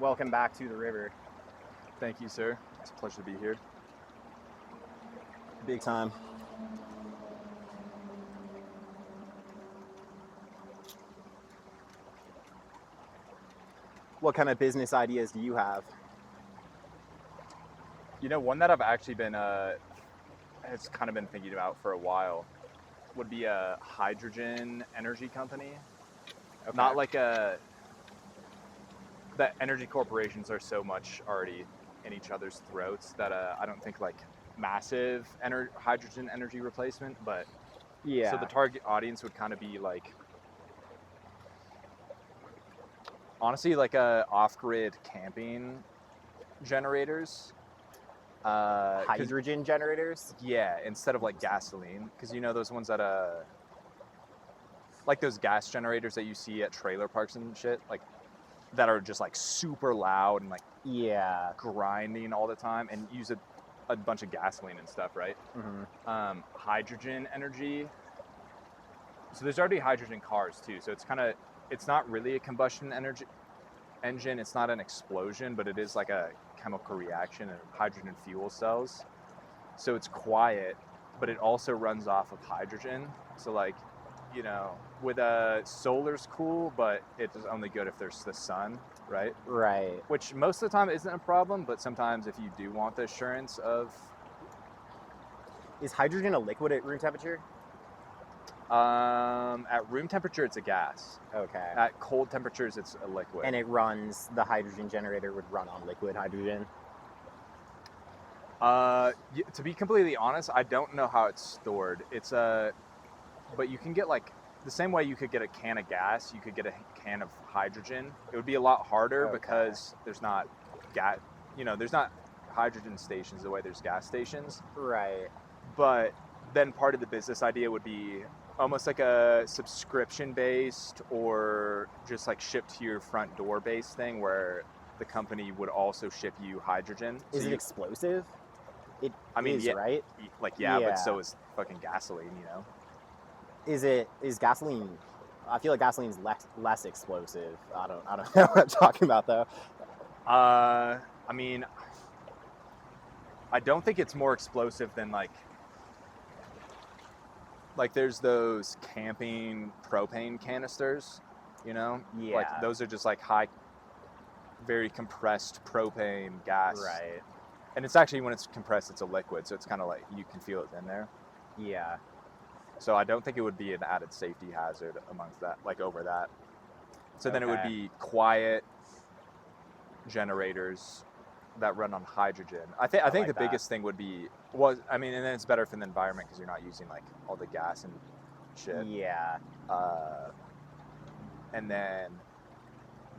Welcome back to the river. Thank you, sir. It's a pleasure to be here. Big time. What kind of business ideas do you have? You know, one that I've actually been has kind of been thinking about for a while would be a hydrogen energy company. Okay. Not like the energy corporations are so much already in each other's throats that I don't think like massive hydrogen energy replacement, but yeah. So the target audience would kind of be like, honestly, like off-grid camping generators. Hydrogen generators? Yeah, instead of like gasoline, because you know those ones that like those gas generators that you see at trailer parks and shit, like that are just like super loud and like grinding all the time and use a bunch of gasoline and stuff, right? Mm-hmm. Hydrogen energy. So there's already hydrogen cars too. So it's not really a combustion engine. It's not an explosion, but it is like a chemical reaction of hydrogen fuel cells. So it's quiet, but it also runs off of hydrogen. So like, you know, with solar's cool, but it's only good if there's the sun, right? Right. Which most of the time isn't a problem, but sometimes if you do want the assurance of... Is hydrogen a liquid at room temperature? At room temperature, it's a gas. Okay. At cold temperatures, it's a liquid. And the hydrogen generator would run on liquid hydrogen? To be completely honest, I don't know how it's stored. But you can get like, the same way you could get a can of gas, you could get a can of hydrogen. It would be a lot harder because there's not there's not hydrogen stations the way there's gas stations. Right. But then part of the business idea would be almost like a subscription-based or just like shipped to your front door based thing where the company would also ship you hydrogen. Is it explosive? Right? But so is fucking gasoline, you know? Is gasoline... I feel like gasoline's less explosive. I don't know what I'm talking about though. I don't think it's more explosive than like there's those camping propane canisters, you know? Yeah. Like those are just like high, very compressed propane gas. Right. And it's actually, when it's compressed, it's a liquid, so it's kind of like you can feel it in there. Yeah. So I don't think it would be an added safety hazard amongst that, like over that. So then it would be quiet generators that run on hydrogen. I think the biggest thing would be, and then it's better for the environment because you're not using like all the gas and shit. Yeah. And then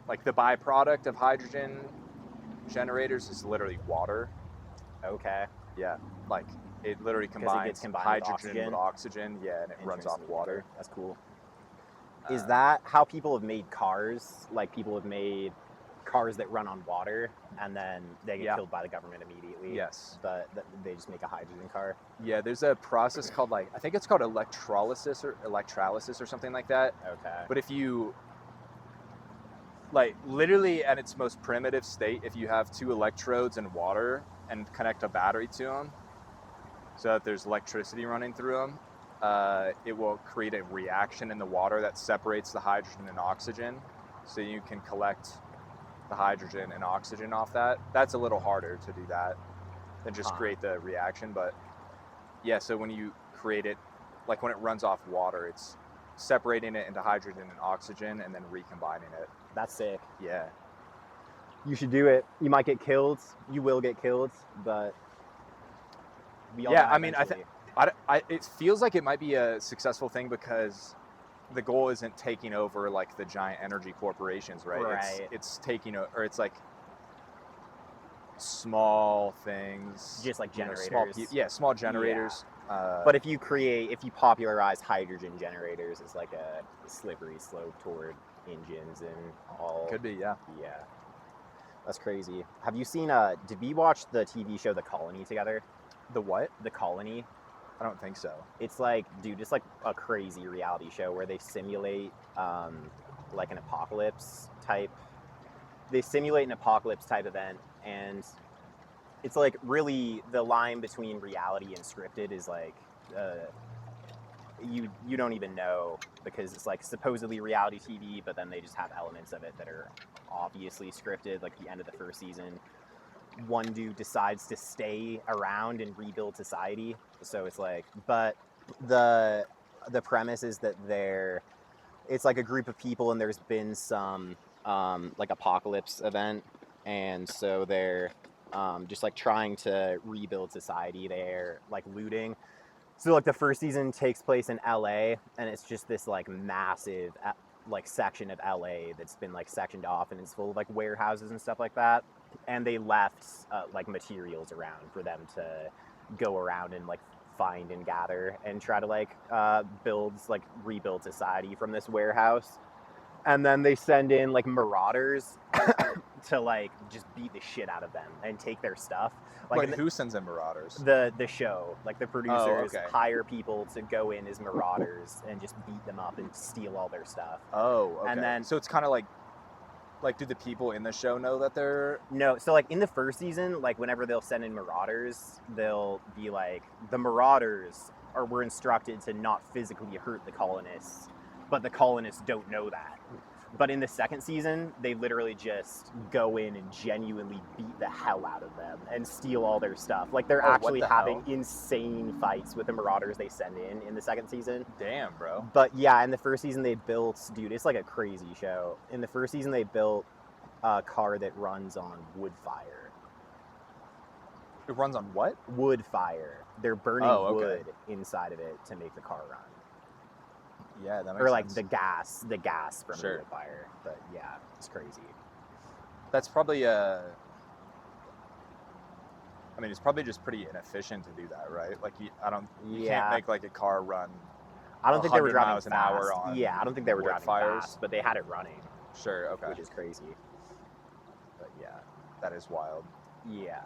like the byproduct of hydrogen generators is literally water. Okay. Yeah. Like it literally combines hydrogen with oxygen. Yeah, and it runs off water. That's cool. Is that how people have made cars? Like people have made cars that run on water and then they get killed by the government immediately? Yes. But they just make a hydrogen car? Yeah, there's a process called I think it's called electrolysis or something like that. Okay. But if you, like literally at its most primitive state, if you have two electrodes in water and connect a battery to them so that there's electricity running through them, it will create a reaction in the water that separates the hydrogen and oxygen, so you can collect the hydrogen and oxygen off that. That's a little harder to do that than just create the reaction. But yeah, so when you create it, like when it runs off water, it's separating it into hydrogen and oxygen and then recombining it. That's sick. Yeah. You should do it. You might get killed. You will get killed, but it feels like it might be a successful thing because the goal isn't taking over like the giant energy corporations, right? Right. It's taking or it's like small things, just like generators. Small generators. Yeah. But if you popularize hydrogen generators, it's like a slippery slope toward engines and all. Could be, yeah. Yeah. That's crazy. Have you seen, did we watch the TV show The Colony together? The what? The Colony. I don't think so. It's like, dude, it's like a crazy reality show where they simulate like an apocalypse type they simulate an apocalypse type event, and it's like really the line between reality and scripted is like you don't even know, because it's like supposedly reality TV, but then they just have elements of it that are obviously scripted. Like the end of the first season, one dude decides to stay around and rebuild society. So it's like, but the premise is that it's like a group of people, and there's been some like apocalypse event, and so they're just like trying to rebuild society. They're like looting. So like the first season takes place in LA, and it's just this like massive like section of LA that's been like sectioned off, and it's full of like warehouses and stuff like that. And they left like materials around for them to go around and like find and gather and try to like rebuild society from this warehouse. And then they send in like marauders to like just beat the shit out of them and take their stuff. Like, who sends in marauders? The show, like the producers hire people to go in as marauders and just beat them up and steal all their stuff. Oh, okay. And then so it's kind of like do the people in the show know that they're... No, so like in the first season, like whenever they'll send in marauders, they'll be like, the marauders were instructed to not physically hurt the colonists, but the colonists don't know that. But in the second season, they literally just go in and genuinely beat the hell out of them and steal all their stuff. Like they're actually having insane fights with the marauders they send in the second season. Damn, bro. But yeah, in the first season they built, dude, it's like a crazy show. In the first season they built a car that runs on wood fire. It runs on what? Wood fire. They're burning wood inside of it to make the car run. Yeah, that makes sense. Or like sense. the gas from the wood fire. But yeah, it's crazy. That's probably I mean, it's probably just pretty inefficient to do that, right? Like you can't make like a car run. I don't think they were driving miles an hour on. Yeah, I don't think they were driving fast, but they had it running. Sure, okay. Which is crazy. But yeah, that is wild. Yeah.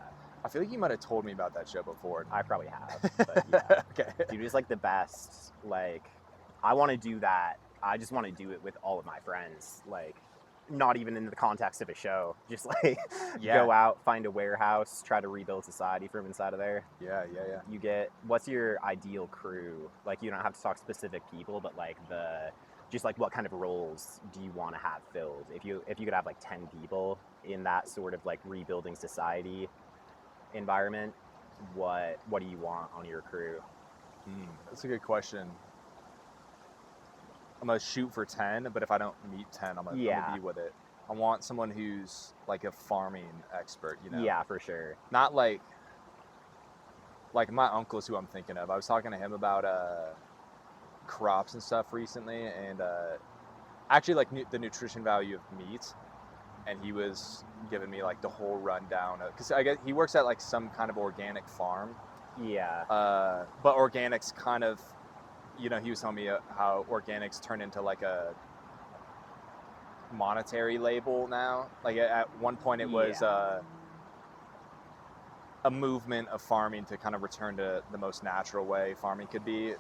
I feel like you might have told me about that show before. I probably have, but yeah. Okay. Dude, it's like the best. Like, I want to do that. I just want to do it with all of my friends. Like, not even in the context of a show. Just like go out, find a warehouse, try to rebuild society from inside of there. Yeah. You get, what's your ideal crew? Like, you don't have to talk specific people, but like just like what kind of roles do you want to have filled? If you could have like 10 people in that sort of like rebuilding society environment, what do you want on your crew? That's a good question. I'm gonna shoot for 10, but if I don't meet 10, I'm gonna be with it. I want someone who's like a farming expert, you know? Yeah, for sure. Not like my uncle's who I'm thinking of. I was talking to him about crops and stuff recently, and actually like the nutrition value of meat, and he was giving me like the whole rundown of, because I guess he works at like some kind of organic farm. Yeah. But organics kind of, you know, he was telling me how organics turn into like a monetary label now. Like at one point it was a movement of farming to kind of return to the most natural way farming could be.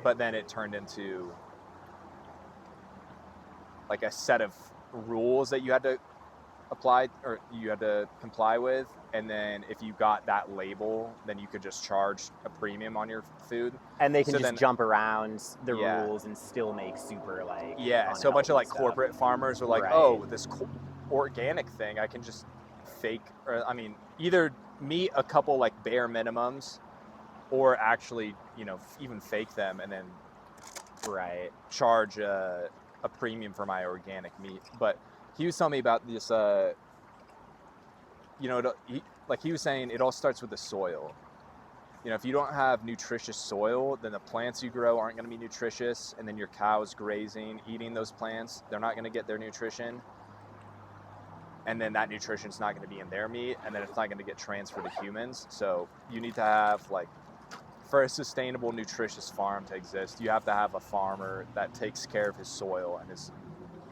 But then it turned into like a set of rules that you had to apply or you had to comply with, and then if you got that label, then you could just charge a premium on your food, and they can jump around the rules and still make super like so a bunch of like corporate farmers are like, oh, this organic thing I can just fake, or I mean either meet a couple like bare minimums or actually, you know, even fake them and then charge a premium for my organic meat. But he was telling me about this, you know, he was saying it all starts with the soil. You know, if you don't have nutritious soil, then the plants you grow aren't going to be nutritious, and then your cows grazing, eating those plants, they're not going to get their nutrition. And then that nutrition's not going to be in their meat, and then it's not going to get transferred to humans. So you need to have, like, for a sustainable, nutritious farm to exist, you have to have a farmer that takes care of his soil and is,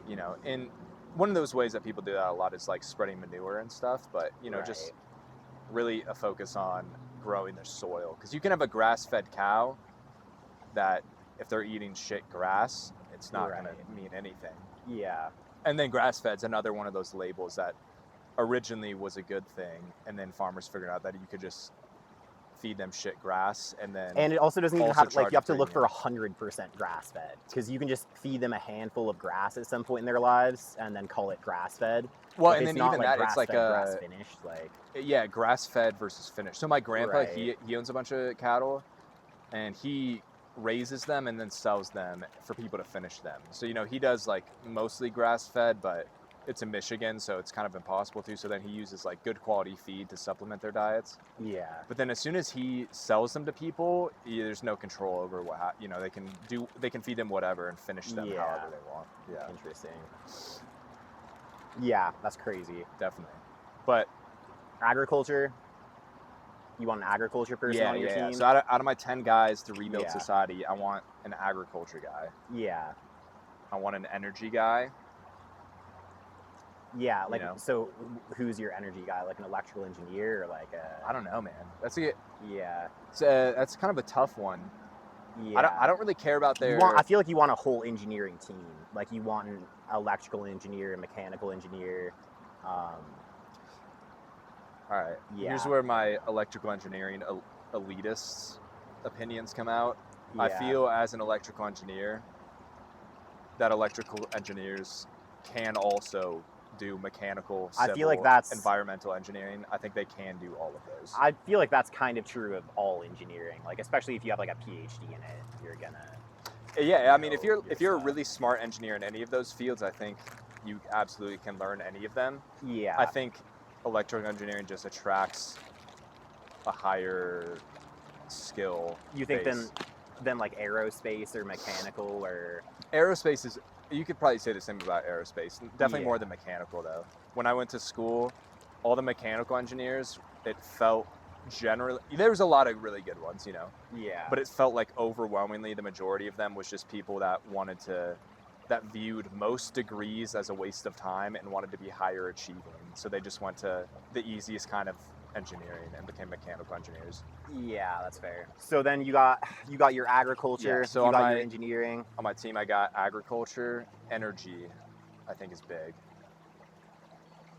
you know, in one of those ways that people do that a lot is like spreading manure and stuff, but you know, just really a focus on growing their soil, because you can have a grass-fed cow that if they're eating shit grass, it's not going to mean anything. Yeah. And then grass-fed's another one of those labels that originally was a good thing, and then farmers figured out that you could just feed them shit grass, and then And it also doesn't even also have, like, charge you have a to look for premium. 100% grass-fed, because you can just feed them a handful of grass at some point in their lives and then call it grass-fed. Well, If and it's then not even like that, it's like grass-fed, grass-finished, like, yeah, grass-fed versus finished. So my grandpa, right. he owns a bunch of cattle, and he raises them and then sells them for people to finish them. So, you know, he does like mostly grass-fed, but it's in Michigan, so it's kind of impossible to. So then he uses like good quality feed to supplement their diets. Yeah. But then as soon as he sells them to people, there's no control over what, you know, they can feed them whatever and finish them Yeah. however they want. Yeah, Interesting. Yeah, that's crazy. definitely. But Agriculture? You want an agriculture person on your team? So out of my 10 guys to rebuild Yeah. society, I want an agriculture guy. Yeah. I want an energy guy. Yeah, You like, know? so who's your energy guy? Like an electrical engineer or like a... I don't know, man. Yeah. That's kind of a tough one. Yeah. I don't really care about their. I feel like you want a whole engineering team. Like you want an electrical engineer, a mechanical engineer. All right. Yeah. Here's where my electrical engineering elitists opinions come out. Yeah. I feel as an electrical engineer that electrical engineers can also do mechanical, civil, I feel like that's environmental engineering. I think they can do all of those. I feel like that's kind of true of all engineering. Like especially if you have like a PhD in it, you're gonna. Yeah, I mean, if you're a stuff. really smart engineer in any of those fields, I think you absolutely can learn any of them. Yeah. I think electrical engineering just attracts a higher skill. You think base. than like aerospace or mechanical or Aerospace is, you could probably say the same about aerospace. Definitely more Yeah. than mechanical though. When I went to school, all the mechanical engineers, it felt generally, there was a lot of really good ones, you know, yeah. but it felt like overwhelmingly the majority of them was just people that that viewed most degrees as a waste of time and wanted to be higher achieving. So they just went to the easiest kind of engineering and became mechanical engineers. Yeah, that's fair. So then you got your agriculture, Yeah, so you on got your engineering. On my team, I got agriculture, energy, I think is big.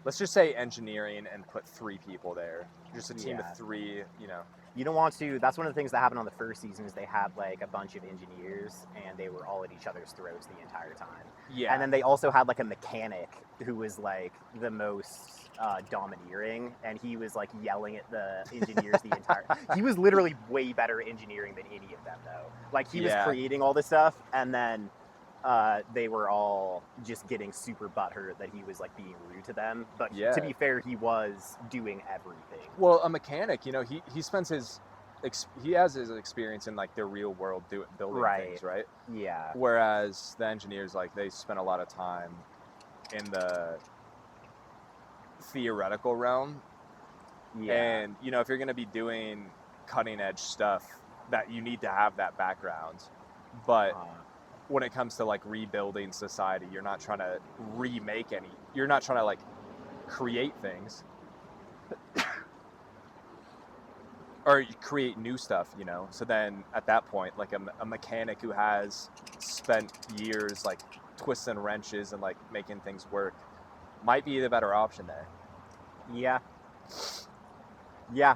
Let's just say engineering and put 3 people there. Just a team Yeah. of 3, you know. You don't want to. That's one of the things that happened on the first season is they had like a bunch of engineers and they were all at each other's throats the entire time. Yeah. And then they also had like a mechanic who was like the most domineering, and he was like yelling at the engineers the entire. He was literally way better at engineering than any of them though. Like he was creating all this stuff, and then they were all just getting super butthurt that he was like being rude to them. But to be fair, he was doing everything. Well, a mechanic, you know, he spends he has his experience in like the real world building things, right? Yeah. Whereas the engineers, like, they spend a lot of time in the theoretical realm. Yeah. And, you know, if you're going to be doing cutting edge stuff, that you need to have that background. But when it comes to like rebuilding society, you're not trying to you're not trying to like create things or create new stuff, you know? So then at that point, like a mechanic who has spent years like twisting wrenches and like making things work might be the better option there. Yeah. Yeah,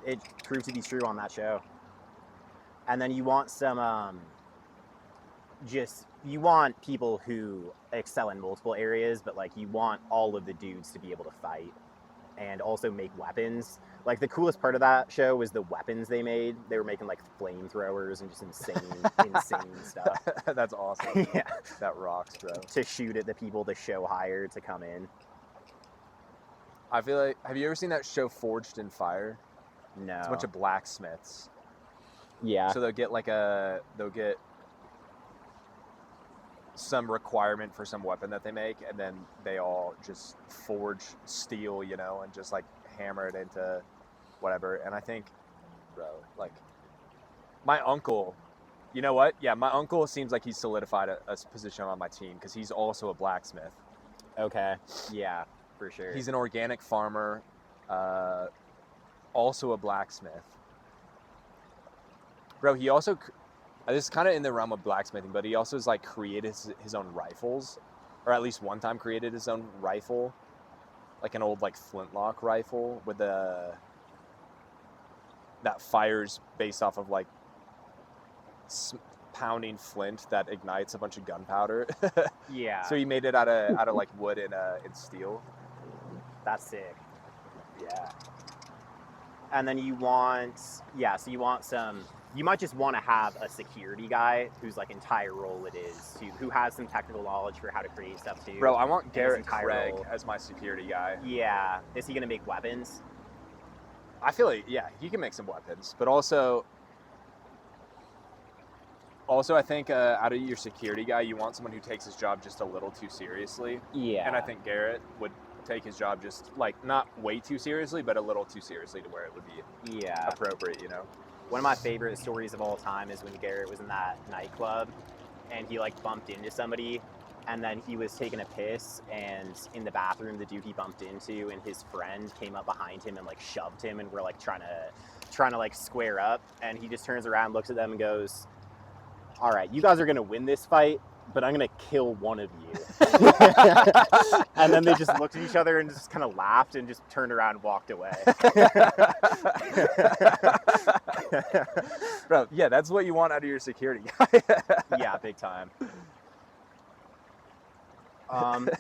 it proved to be true on that show. And then you want some, you want people who excel in multiple areas, but like you want all of the dudes to be able to fight and also make weapons. Like the coolest part of that show was the weapons they made. They were making like flamethrowers and just insane stuff. That's awesome. Yeah. That rocks, bro. To shoot at the people the show hired to come in. I feel like, have you ever seen that show Forged in Fire? No. It's a bunch of blacksmiths. Yeah. So they'll get some requirement for some weapon that they make, and then they all just forge steel, you know, and just like hammer it into whatever. And I think, bro, like my uncle, you know what? Yeah, my uncle seems like he's solidified a position on my team because he's also a blacksmith. Okay. Yeah, for sure. He's an organic farmer, also a blacksmith. Bro, he also, this is kind of in the realm of blacksmithing, but he also has like created his own rifles. or at least one time created his own rifle, like an old like flintlock rifle with that fires based off of like pounding flint that ignites a bunch of gunpowder. Yeah. So he made it out of like wood and steel. That's sick. Yeah. And then you want some. You might just want to have a security guy whose like entire role it is who has some technical knowledge for how to create stuff too. Bro, I want Garrett entire Craig role. as my security guy. Yeah. Is he gonna make weapons? I feel like, yeah, he can make some weapons, but also I think out of your security guy, you want someone who takes his job just a little too seriously. Yeah. And I think Garrett would take his job just like not way too seriously, but a little too seriously to where it would be appropriate, you know? One of my favorite stories of all time is when Garrett was in that nightclub and he like bumped into somebody, and then he was taking a piss, and in the bathroom the dude he bumped into and his friend came up behind him and like shoved him, and were like trying to like square up, and he just turns around, looks at them and goes, "All right, you guys are gonna win this fight, but I'm gonna kill one of you." And then they just looked at each other and just kind of laughed and just turned around and walked away. Bro, yeah, that's what you want out of your security guy. Yeah, big time.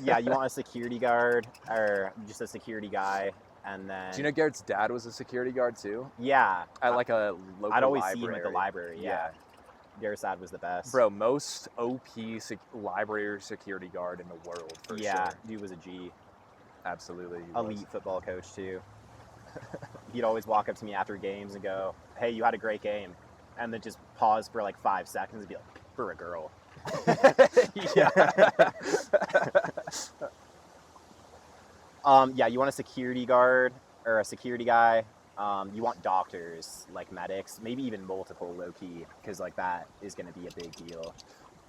Yeah, you want a security guard or just a security guy, and then. Do you know Garrett's dad was a security guard too? Yeah, At like a local I'd always library. see him at the library. Yeah. Garrett's dad was the best. Bro, most OP library security guard in the world, for yeah, sure. dude was a G. Absolutely. Elite football coach too. He'd always walk up to me after games and go, "Hey, you had a great game," and then just pause for like 5 seconds and be like, "For a girl." Yeah. Yeah, you want a security guard or a security guy. You want doctors, like medics, maybe even multiple, low-key, because like that is going to be a big deal.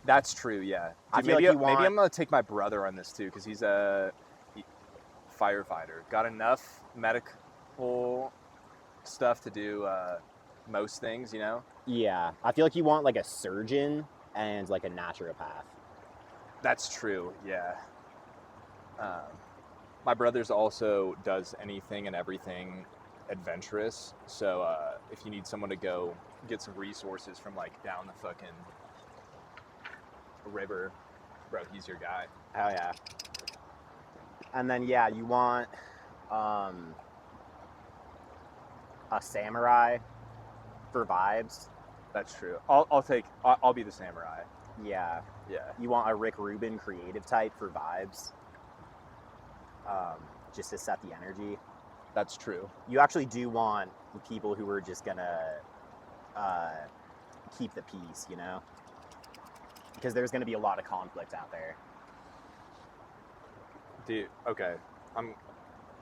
That's true, yeah. I Dude, feel maybe, like you want- maybe I'm going to take my brother on this too, because he's a firefighter. Got enough medical stuff to do most things, you know? Yeah, I feel like you want like a surgeon and like a naturopath. That's true, yeah. My brother's also does anything and everything adventurous, so if you need someone to go get some resources from like down the fucking river, bro, he's your guy. Hell yeah. And then yeah, you want a samurai for vibes. That's true. I'll be the samurai. Yeah. Yeah. You want a Rick Rubin creative type for vibes. Just to set the energy. That's true. You actually do want people who are just gonna keep the peace, you know? Because there's gonna be a lot of conflict out there. Dude, okay.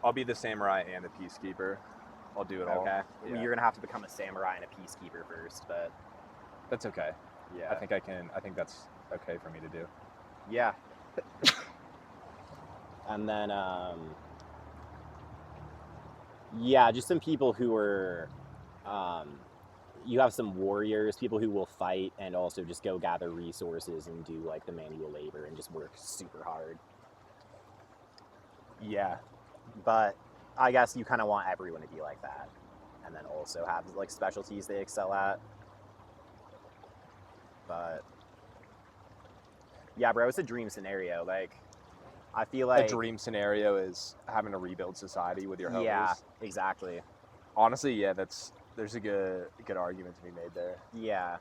I'll be the samurai and the peacekeeper. I'll do it all. Okay. Yeah. Well, you're gonna have to become a samurai and a peacekeeper first, but That's okay. yeah. I think that's okay for me to do. Yeah. And then yeah, just some people who are you have some warriors, people who will fight and also just go gather resources and do like the manual labor and just work super hard. Yeah. But I guess you kind of want everyone to be like that, and then also have like specialties they excel at. But yeah, bro, it's a dream scenario. Like, I feel like A dream scenario is having to rebuild society with your homies. Yeah, exactly. Honestly, yeah, there's a good argument to be made there. Yeah.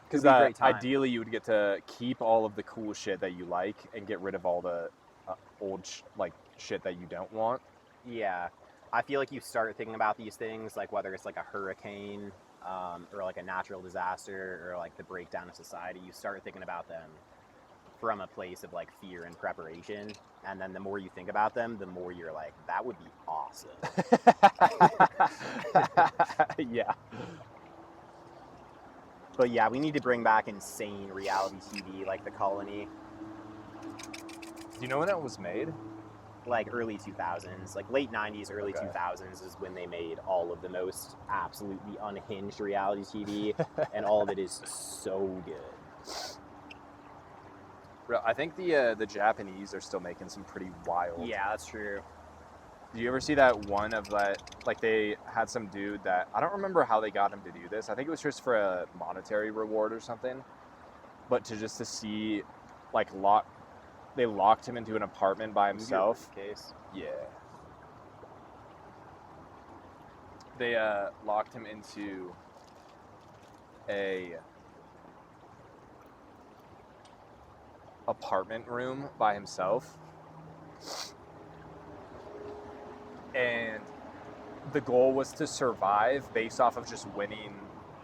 Because It'd be a great time. ideally, you would get to keep all of the cool shit that you like and get rid of all the old shit that you don't want. Yeah. I feel like you start thinking about these things, like whether it's like a hurricane or like a natural disaster or like the breakdown of society, you start thinking about them from a place of like fear and preparation. And then the more you think about them, the more you're like, that would be awesome. Yeah. But yeah, we need to bring back insane reality TV like The Colony. Do you know when that was made? Like early 2000s, like late 90s, early Okay. 2000s is when they made all of the most absolutely unhinged reality TV, and all of it is so good. Bro, I think the Japanese are still making some pretty wild. Yeah, that's true. Do you ever see that one of that, like they had some dude that, I don't remember how they got him to do this. I think it was just for a monetary reward or something. But to see, like, they locked him into an apartment by himself. Case. Yeah. They locked him into a apartment room by himself. And the goal was to survive based off of just winning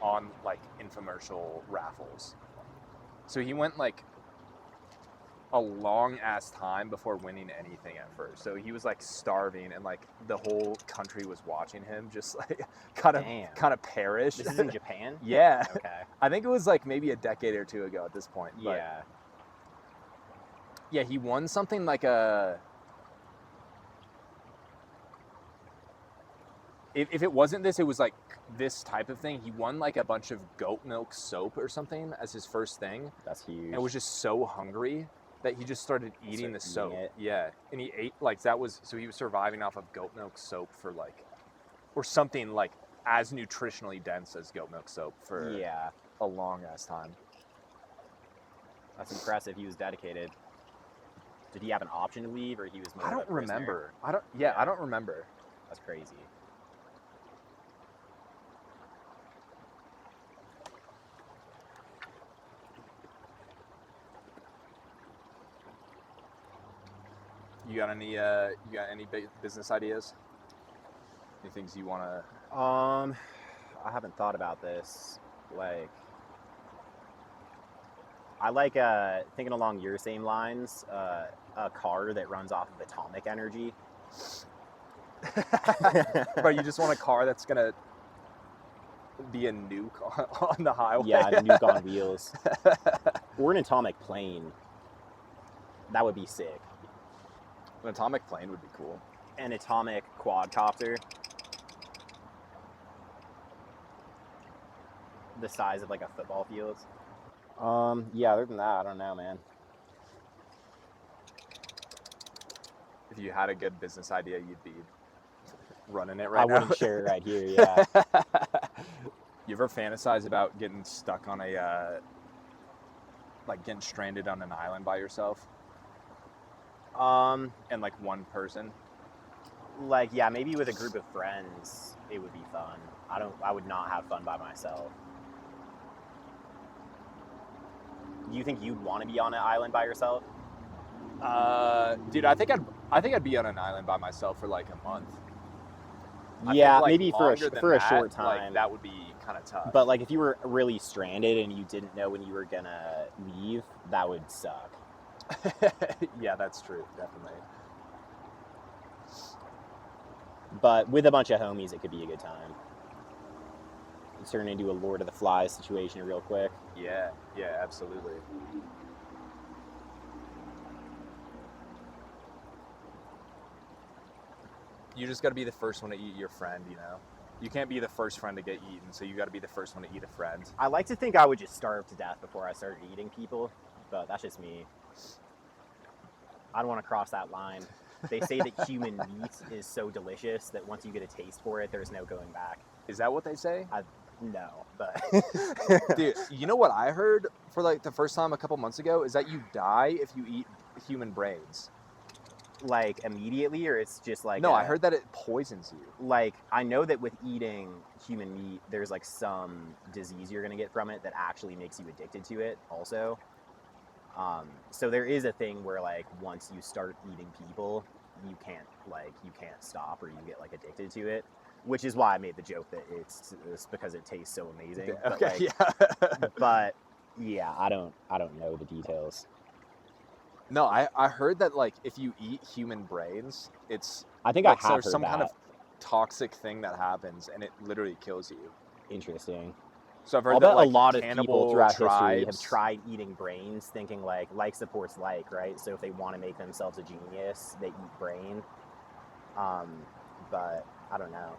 on, like, infomercial raffles. So he went, like, a long ass time before winning anything at first. So he was, like, starving, and, like, the whole country was watching him just, like, kind of perish. This is in Japan? Yeah. Okay. I think it was, like, maybe a decade or two ago at this point. But Yeah. yeah, he won something like if it wasn't this, it was like this type of thing. He won like a bunch of goat milk soap or something as his first thing. That's huge. And was just so hungry that he just started eating the soap. Yeah. And he ate, like, so he was surviving off of goat milk soap for, like, or something like as nutritionally dense as goat milk soap for a long ass time. That's impressive. He was dedicated. Did he have an option to leave, or he was more I don't of a prisoner? remember. I don't remember. That's crazy. You got any business ideas? Any things you want to? I haven't thought about this. Like, I like thinking along your same lines. A car that runs off of atomic energy. But you just want a car that's gonna be a nuke on the highway. Yeah, a nuke on wheels. Or an atomic plane. That would be sick. An atomic plane would be cool. An atomic quadcopter. The size of like a football field. Yeah, other than that, I don't know, man. If you had a good business idea, you'd be running it right now. I wouldn't share it right here, yeah. You ever fantasize about getting stuck on like getting stranded on an island by yourself? And like one person? Like, yeah, maybe with a group of friends, it would be fun. I would not have fun by myself. Do you think you'd want to be on an island by yourself? Dude, I think I'd be on an island by myself for like a month. Yeah, like maybe for a that, short time. Like, that would be kind of tough. But like if you were really stranded and you didn't know when you were gonna leave, that would suck. Yeah, that's true, definitely. But with a bunch of homies, it could be a good time. Turn into a Lord of the Flies situation real quick. Yeah, absolutely. You just got to be the first one to eat your friend, you know? You can't be the first friend to get eaten, so you got to be the first one to eat a friend. I like to think I would just starve to death before I started eating people, but that's just me. I don't want to cross that line. They say that human meat is so delicious that once you get a taste for it, there's no going back. Is that what they say? No, but... Dude, you know what I heard for like the first time a couple months ago is that you die if you eat human brains. Like immediately, or it's just like... No, I heard that it poisons you. Like, I know that with eating human meat, there's like some disease you're going to get from it that actually makes you addicted to it also. So there is a thing where like once you start eating people, you can't stop, or you get like addicted to it. Which is why I made the joke that it's because it tastes so amazing. Okay, But yeah, I don't know the details. No, I heard that like if you eat human brains, it's I think like, I have there's heard some that. kind of toxic thing that happens and it literally kills you. Interesting. So I've heard I'll that bet like a lot of people throughout history have tribes tried eating brains, thinking like supports like, right? So if they want to make themselves a genius, they eat brain. But I don't know.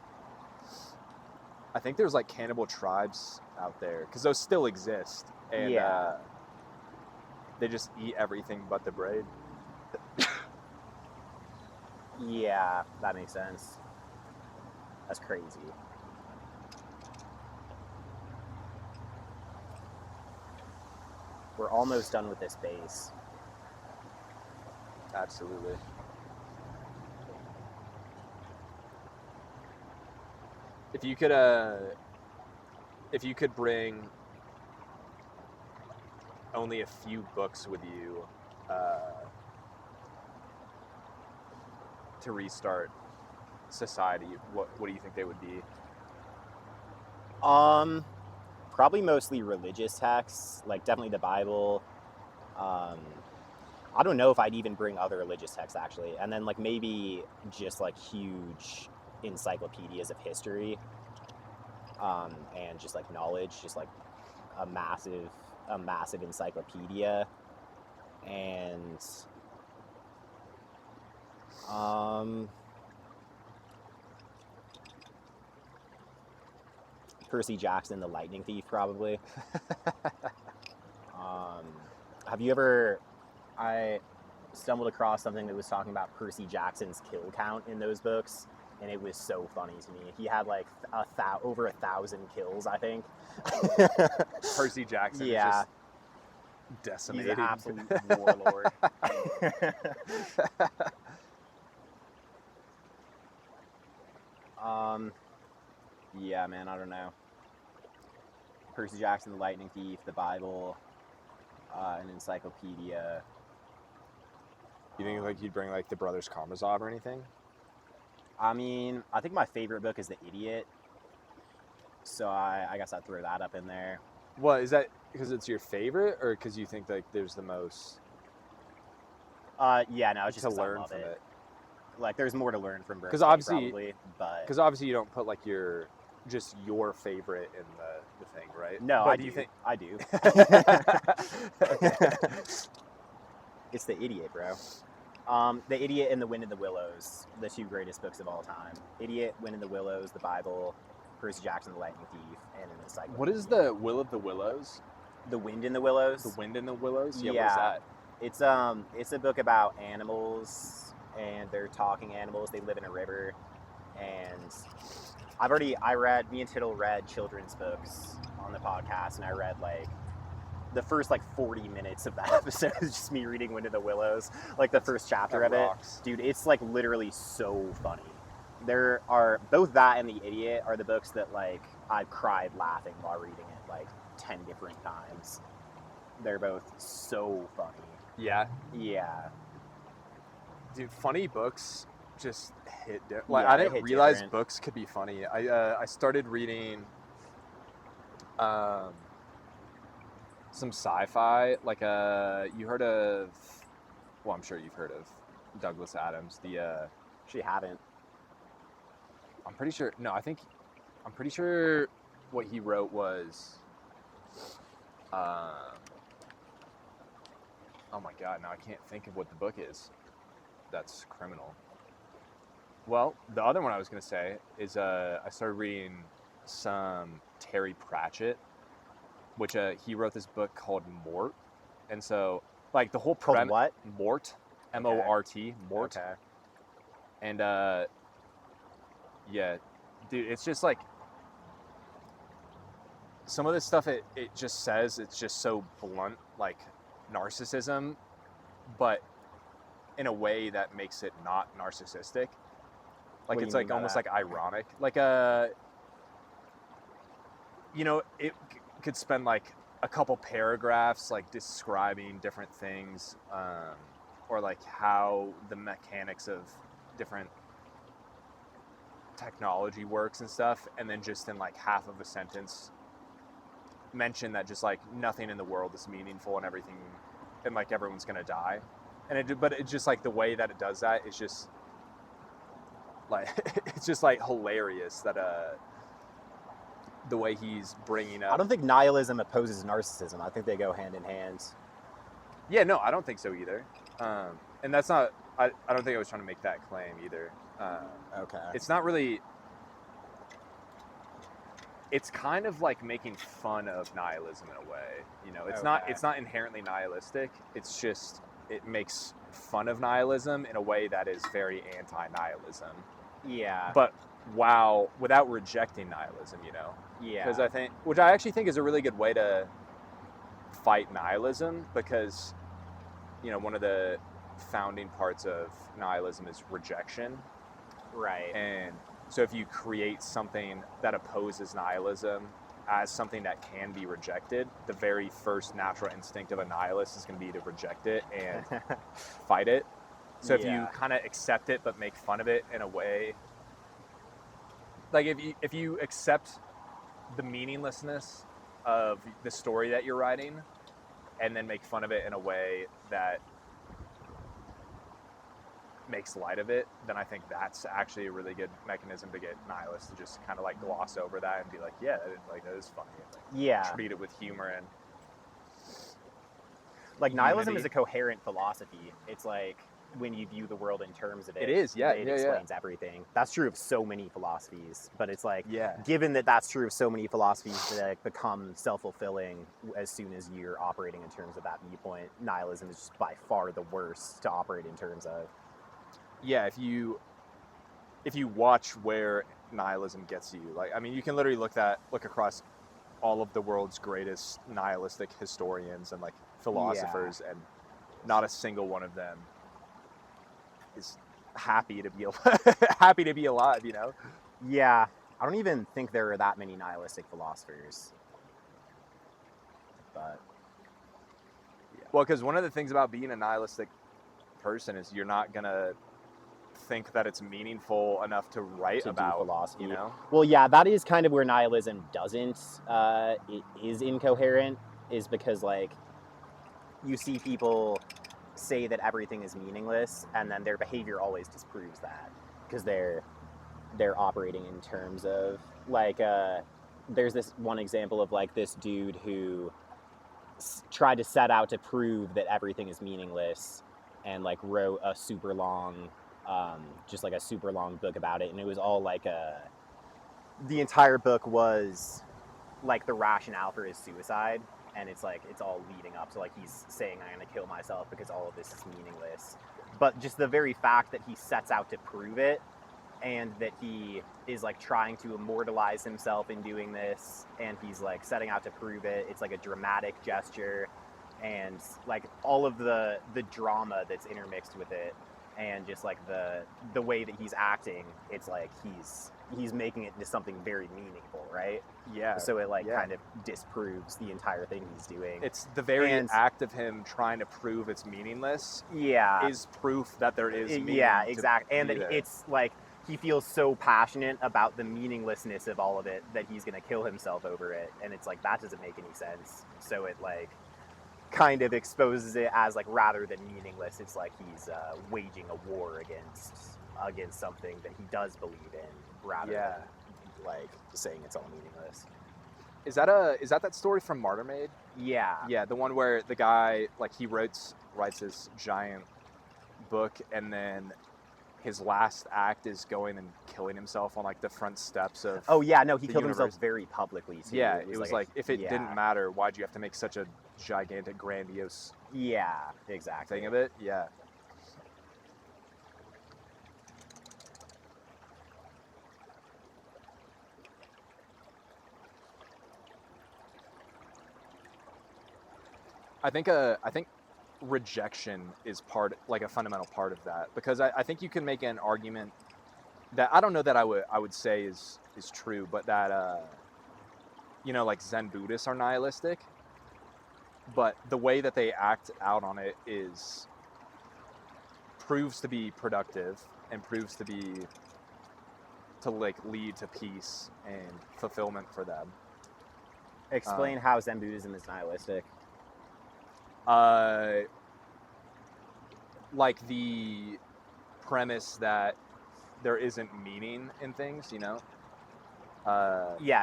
I think there's like cannibal tribes out there because those still exist. And yeah. They just eat everything but the braid. Yeah, that makes sense. That's crazy. We're almost done with this base. Absolutely. If you could bring only a few books with you to restart society, what do you think they would be? Probably mostly religious texts, like definitely the Bible. I don't know if I'd even bring other religious texts actually, and then like maybe just like huge encyclopedias of history, and just like knowledge, just like a massive encyclopedia, and Percy Jackson, the Lightning Thief, probably. Have you ever? I stumbled across something that was talking about Percy Jackson's kill count in those books, and it was so funny to me. He had like over 1,000 kills, I think. Percy Jackson is Yeah. just decimated. He's an absolute warlord. Yeah, man, I don't know. Percy Jackson, the Lightning Thief, the Bible, an encyclopedia. You think like you'd bring like the Brothers Karamazov or anything? I mean, I think my favorite book is The Idiot, so I guess I'd throw that up in there. What is that? Because it's your favorite, or because you think like there's the most? Yeah, no, it's just to 'cause I learn love from it. Like, there's more to learn from Brooks, 'Cause obviously- probably, but Because obviously you don't put like your favorite in the thing, right? no, But I do. You think? I do. It's The Idiot, bro. The Idiot and The Wind in the Willows, the two greatest books of all time. Idiot, Wind in the Willows, the Bible, Percy Jackson, the Lightning Thief, and an encyclopedia. What is the Will of the Willows? The Wind in the Willows? The Wind in the Willows? Yeah. Yeah. What It's a book about animals, and they're talking animals. They live in a river, and me and Tittle read children's books on the podcast, and I read like the first like 40 minutes of that episode is just me reading Wind in the Willows, like the first chapter of rocks. it. Dude, it's like literally so funny. There are both that and The Idiot are the books that like I've cried laughing while reading it like 10 different times. They're both so funny. Yeah. Yeah. Dude, funny books just hit different. Like Yeah, I they didn't hit realize different. books could be funny. I started reading some sci-fi. Like you heard of? Well, I'm sure you've heard of Douglas Adams. She haven't. I'm pretty sure. No, I'm pretty sure what he wrote was. Oh my God! Now I can't think of what the book is. That's criminal. Well, the other one I was going to say is I started reading some Terry Pratchett, which he wrote this book called Mort, and so like the whole Called what? Mort, M-O-R-T, Mort, Okay. and yeah, dude, it's just like some of this stuff. It just says it's just so blunt, like narcissism, but in a way that makes it not narcissistic. Like What do it's you like mean by almost that? like ironic. Like it could spend like a couple paragraphs like describing different things, or like how the mechanics of different technology works and stuff, and then just in like half of a sentence mention that just like nothing in the world is meaningful and everything, and like everyone's gonna die. But it's just like the way that it does that is just like it's just like hilarious that the way he's bringing up. I don't think nihilism opposes narcissism. I think they go hand in hand. Yeah, no, I don't think so either. And that's not. I don't think I was trying to make that claim either. Okay. It's not really. it's kind of like making fun of nihilism in a way. You know, it's Okay. not inherently nihilistic. It's just it makes fun of nihilism in a way that is very anti-nihilism. Yeah. But without rejecting nihilism, you know. Yeah. Because which I actually think is a really good way to fight nihilism, because, you know, one of the founding parts of nihilism is rejection. Right. And so if you create something that opposes nihilism as something that can be rejected, the very first natural instinct of a nihilist is going to be to reject it and fight it. So if you kind of accept it but make fun of it in a way, like if you accept the meaninglessness of the story that you're writing and then make fun of it in a way that makes light of it, then I think that's actually a really good mechanism to get nihilists to just kind of like gloss over that and be like, yeah, that is funny. And like, treat it with humor and like nihilism is a coherent philosophy. It's like when you view the world in terms of it, it explains everything. That's true of so many philosophies, but it's like, given that that's true of so many philosophies that become self-fulfilling as soon as you're operating in terms of that viewpoint, nihilism is just by far the worst to operate in terms of. Yeah, if you watch where nihilism gets you, like, I mean, you can literally look across all of the world's greatest nihilistic historians and like philosophers, and not a single one of them is happy to be alive, you know? Yeah, I don't even think there are that many nihilistic philosophers. But well, because one of the things about being a nihilistic person is you're not gonna think that it's meaningful enough to write about philosophy, you know? Well, yeah, that is kind of where nihilism doesn't, it is incoherent, is because like you see people say that everything is meaningless and then their behavior always disproves that, because they're operating in terms of like there's this one example of like this dude who tried to set out to prove that everything is meaningless and like wrote a super long just like a super long book about it, and it was all like the entire book was like the rationale for his suicide, and it's like it's all leading up to like he's saying I'm gonna kill myself because all of this is meaningless. But just the very fact that he sets out to prove it, and that he is like trying to immortalize himself in doing this, and he's like setting out to prove it, it's like a dramatic gesture, and like all of the drama that's intermixed with it, and just like the way that he's acting, it's like he's making it into something very meaningful, right? Yeah. So it like kind of disproves the entire thing he's doing. It's the very act of him trying to prove it's meaningless. Is proof that there is meaning. Yeah, exactly. And that it's like he feels so passionate about the meaninglessness of all of it that he's gonna kill himself over it, and it's like that doesn't make any sense. So it like kind of exposes it as like, rather than meaningless, it's like he's waging a war against something that he does believe in, rather than like saying it's all meaningless. Is that story from Martyr Maid? Yeah, the one where the guy like he writes this giant book, and then his last act is going and killing himself on like the front steps of he killed himself very publicly too. Yeah, it was like if it didn't matter, why'd you have to make such a gigantic, grandiose thing of it? Yeah. I think rejection is a fundamental part of that, because I think you can make an argument that I don't know that I would say is true, but that you know, like Zen Buddhists are nihilistic, but the way that they act out on it proves to be productive and proves to like lead to peace and fulfillment for them. Explain how Zen Buddhism is nihilistic. Like the premise that there isn't meaning in things, you know?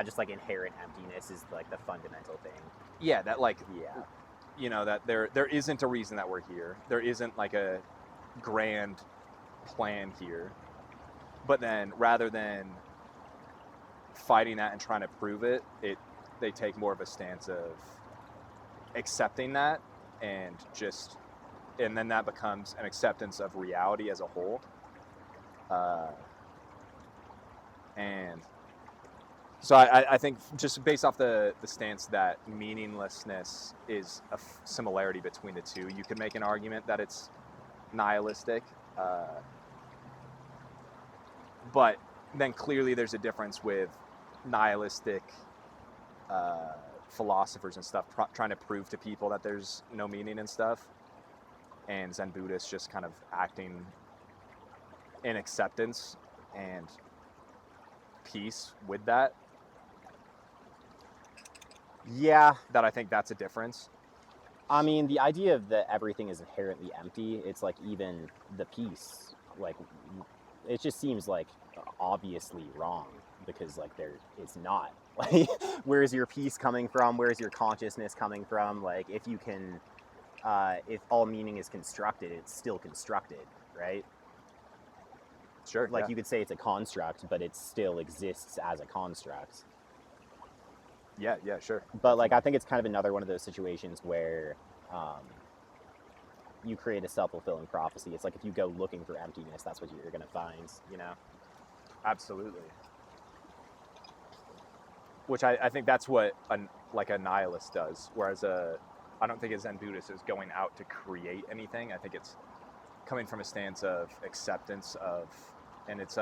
Just like inherent emptiness is like the fundamental thing. Yeah, that like, you know, that there isn't a reason that we're here. There isn't like a grand plan here. But then rather than fighting that and trying to prove it, they take more of a stance of accepting that and then that becomes an acceptance of reality as a whole. And so I think just based off the stance that meaninglessness is a similarity between the two, you could make an argument that it's nihilistic. But then clearly there's a difference with nihilistic philosophers and stuff trying to prove to people that there's no meaning and stuff, and Zen Buddhists just kind of acting in acceptance and peace with that. Yeah. That I think that's a difference. I mean, the idea of that everything is inherently empty, it's like even the peace, like, it just seems like obviously wrong because like it's not. Like, where's your peace coming from? Where's your consciousness coming from? Like, if you can, if all meaning is constructed, it's still constructed, right? Sure. Like, you could say it's a construct, but it still exists as a construct. Yeah, sure. But like, I think it's kind of another one of those situations where you create a self-fulfilling prophecy. It's like if you go looking for emptiness, that's what you're going to find, you know? Absolutely. Which I think that's what a nihilist does, whereas I don't think a Zen Buddhist is going out to create anything. I think it's coming from a stance of acceptance of, and it's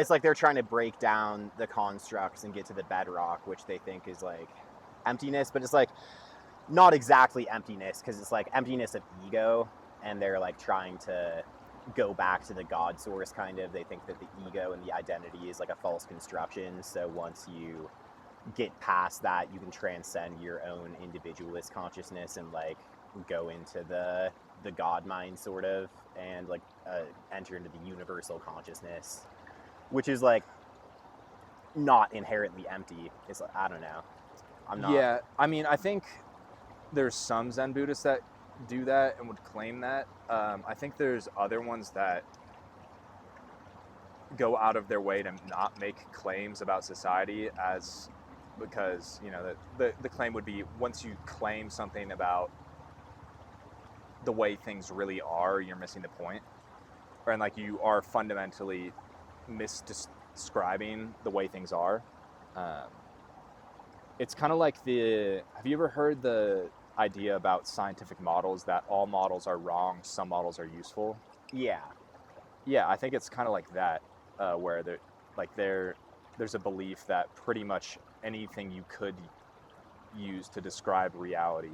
like they're trying to break down the constructs and get to the bedrock, which they think is like emptiness, but it's like not exactly emptiness, because it's like emptiness of ego, and they're like trying to go back to the God source kind of. They think that the ego and the identity is like a false construction, so once you get past that, you can transcend your own individualist consciousness and like go into the God mind sort of, and like enter into the universal consciousness, which is like not inherently empty. It's like, I don't know. I'm not. Yeah, I mean, I think there's some Zen Buddhists that do that and would claim that. I think there's other ones that go out of their way to not make claims about society, because you know the claim would be, once you claim something about the way things really are, you're missing the point, and like you are fundamentally misdescribing the way things are. It's kind of like have you ever heard the idea about scientific models, that all models are wrong, some models are useful? Yeah, I think it's kind of like that, where there's a belief that pretty much anything you could use to describe reality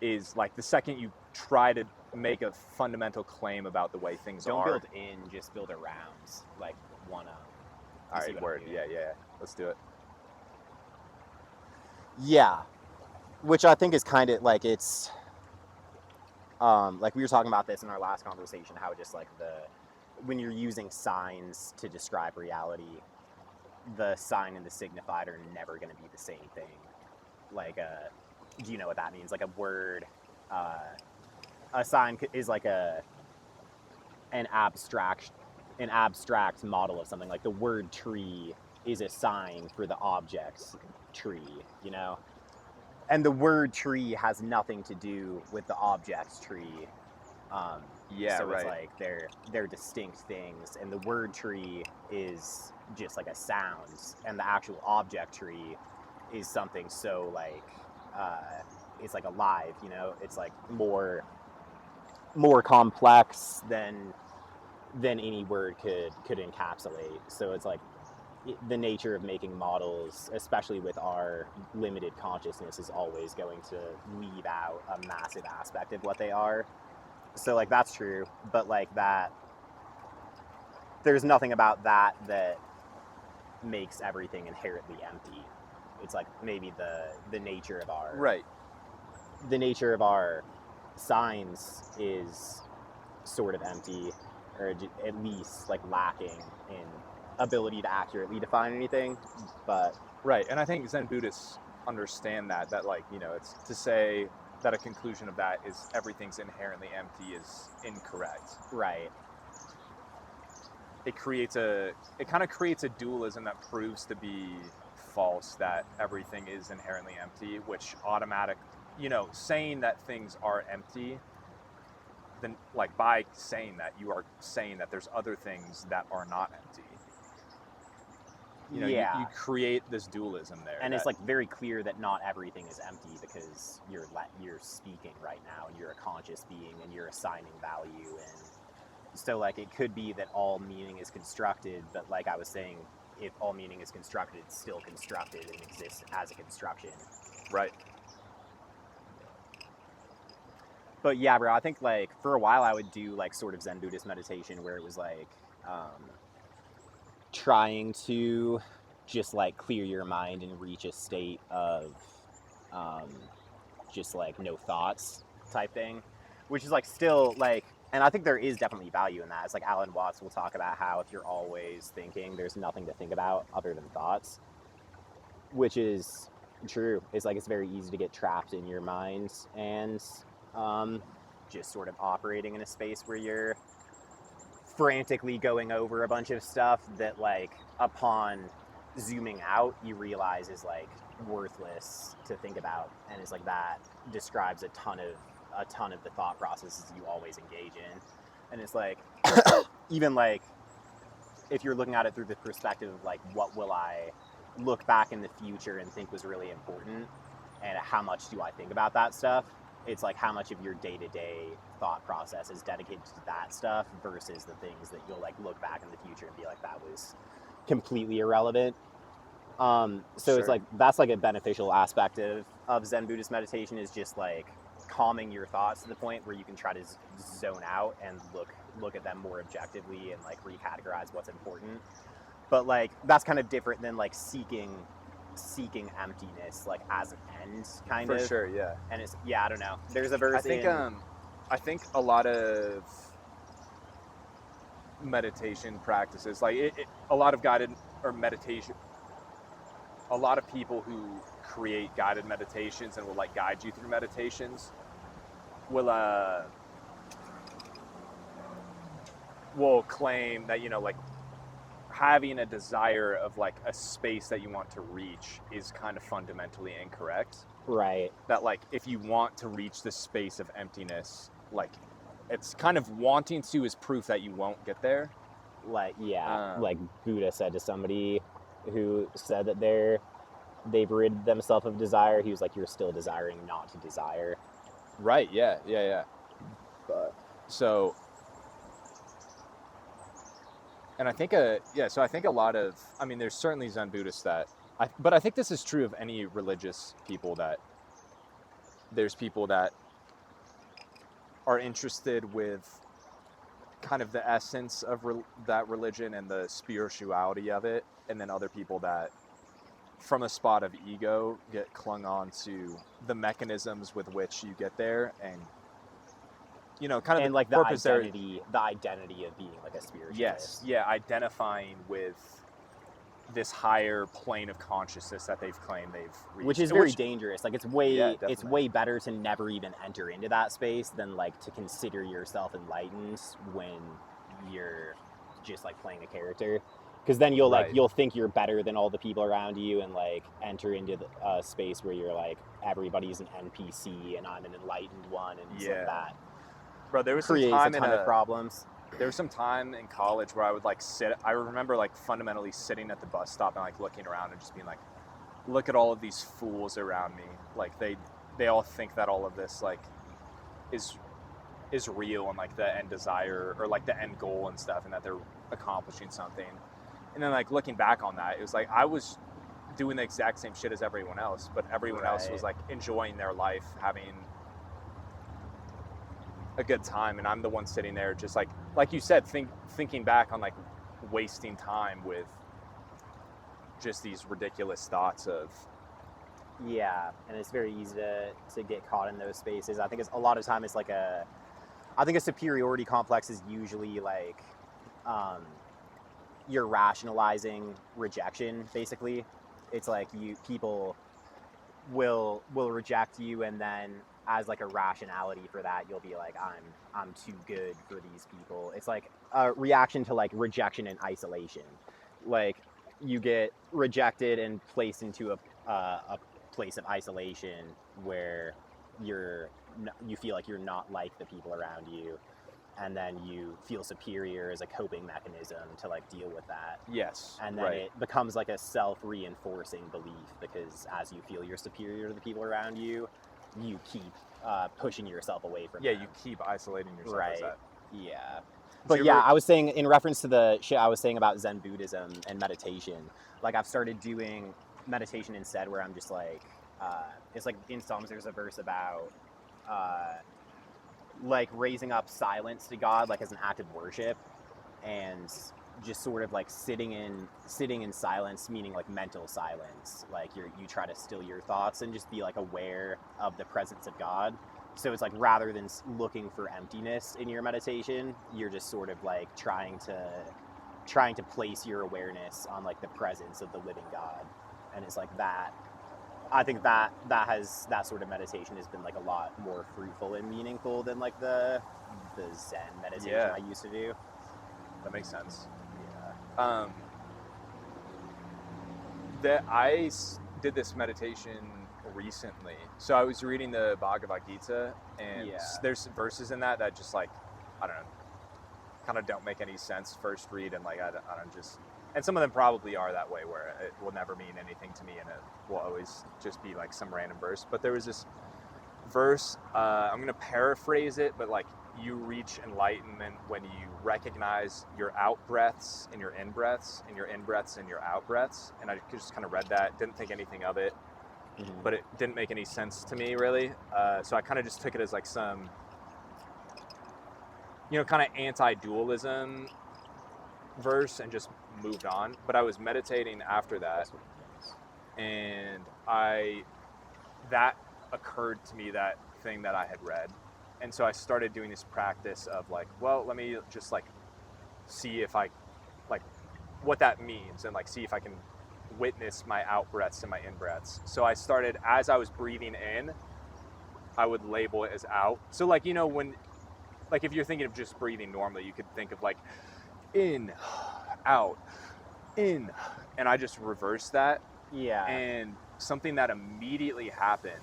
is like, the second you try to make a fundamental claim about the way things don't are. build in, just build around. Like, wanna. All right, word. Yeah. Let's do it. Yeah, which I think is kind of like, it's like we were talking about this in our last conversation, how just like when you're using signs to describe reality, the sign and the signified are never going to be the same thing. Like, do you know what that means? Like a word, a sign is like an abstract model of something. Like the word tree is a sign for the object's tree, you know? And the word tree has nothing to do with the object's tree. So right. It's like they're distinct things, and the word tree is just like a sound, and the actual object tree is something so like it's like alive, you know? It's like more complex than any word could encapsulate. So it's like the nature of making models, especially with our limited consciousness, is always going to leave out a massive aspect of what they are. So like that's true, but like that, there's nothing about that makes everything inherently empty. It's like maybe the nature of our the nature of our signs is sort of empty, or at least like lacking in ability to accurately define anything. But right, and I think Zen Buddhists understand that like, you know, it's to say that a conclusion of that is everything's inherently empty is incorrect. Right. it kind of creates a dualism that proves to be false, that everything is inherently empty, which saying that things are empty, then like by saying that, you are saying that there's other things that are not empty. You create this dualism there. And it's like very clear that not everything is empty because you're speaking right now and you're a conscious being and you're assigning value. And so like it could be that all meaning is constructed, but like I was saying, if all meaning is constructed, it's still constructed and exists as a construction. Right. But yeah, bro, I think like for a while I would do like sort of Zen Buddhist meditation where it was like trying to just like clear your mind and reach a state of just like no thoughts type thing, which is like still like, and I think there is definitely value in that. It's like Alan Watts will talk about how if you're always thinking, there's nothing to think about other than thoughts, which is true. It's like it's very easy to get trapped in your mind and just sort of operating in a space where you're frantically going over a bunch of stuff that like upon zooming out you realize is like worthless to think about, and it's like that describes a ton of the thought processes you always engage in. And it's like even like if you're looking at it through the perspective of like what will I look back in the future and think was really important, and how much do I think about that stuff, it's like how much of your day-to-day thought process is dedicated to that stuff versus the things that you'll like look back in the future and be like, that was completely irrelevant. So Sure. It's like, that's like a beneficial aspect of Zen Buddhist meditation, is just like calming your thoughts to the point where you can try to zone out and look at them more objectively and like recategorize what's important. But like, that's kind of different than like seeking emptiness like as an end, kind of. For sure, yeah. And it's, I don't know. There's a verse I think a lot of meditation practices, like a lot of guided or meditation, a lot of people who create guided meditations and will like guide you through meditations will claim that, like having a desire of like a space that you want to reach is kind of fundamentally incorrect. Right. That like if you want to reach this space of emptiness, like it's kind of wanting to is proof that you won't get there. Like, like Buddha said to somebody who said that they've rid themselves of desire, he was like, you're still desiring not to desire. Right, yeah. But so, and I think so I think a lot of, I mean, there's certainly Zen Buddhists but I think this is true of any religious people, that there's people that are interested with kind of the essence of that religion and the spirituality of it, and then other people that from a spot of ego get clung on to the mechanisms with which you get there, and kind of and like the identity of being like a spiritualist. Yes, yeah, identifying with this higher plane of consciousness that they've claimed they've reached. Which is very dangerous. Like it's way better to never even enter into that space than like to consider yourself enlightened when you're just like playing a character. Because then you'll like you'll think you're better than all the people around you, and like enter into a space where you're like, everybody's an NPC and I'm an enlightened one, and it's like that. Bro, there was creates a ton of problems. There was some time in college where I would like I remember like fundamentally sitting at the bus stop and like looking around and just being like, look at all of these fools around me. Like they all think that all of this like is real, and like the end desire or like the end goal and stuff, and that they're accomplishing something. And then like looking back on that, it was like I was doing the exact same shit as everyone else, but everyone else was like enjoying their life, having a good time, and I'm the one sitting there just like you said, thinking back on like wasting time with just these ridiculous thoughts of. Yeah, and it's very easy to get caught in those spaces. I think it's a lot of time it's like I think a superiority complex is usually like you're rationalizing rejection, basically. It's like people will reject you, and then as like a rationality for that, you'll be like, I'm too good for these people. It's like a reaction to like rejection and isolation. Like you get rejected and placed into a place of isolation where you feel like you're not like the people around you, and then you feel superior as a coping mechanism to like deal with that. Yes. And then right. it becomes like a self-reinforcing belief, because as you feel you're superior to the people around you, you keep pushing yourself away from Yeah, them. you keep isolating yourself Right. as that. Yeah. But yeah, ever- I was saying in reference to the shit I was saying about Zen Buddhism and meditation, like I've started doing meditation instead, where I'm just like, it's like in Psalms there's a verse about like raising up silence to God, like as an act of worship, and just sort of like sitting in silence, meaning like mental silence, like you try to still your thoughts and just be like aware of the presence of God. So it's like rather than looking for emptiness in your meditation, you're just sort of like trying to place your awareness on like the presence of the living God. And it's like that, I think that sort of meditation has been like a lot more fruitful and meaningful than like the Zen meditation I used to do. That makes sense. Yeah. That I did this meditation recently. So I was reading the Bhagavad Gita, and there's verses in that just like, I don't know, kind of don't make any sense first read, and like I don't just, and some of them probably are that way, where it will never mean anything to me, and it will always just be like some random verse. But there was this verse, I'm gonna paraphrase it, but like, you reach enlightenment when you recognize your out breaths and your in breaths, and your in breaths and your out breaths. And I just kind of read that, didn't think anything of it, but it didn't make any sense to me really. So I kind of just took it as like some, kind of anti-dualism verse and just moved on. But I was meditating after that, and that occurred to me, that thing that I had read. And so I started doing this practice of like, well, let me just like see if I like what that means, and like see if I can witness my out breaths and my in breaths. So I started, as I was breathing in, I would label it as out. So like, when, like if you're thinking of just breathing normally, you could think of like in, out, in, and I just reversed that. Yeah. And something that immediately happened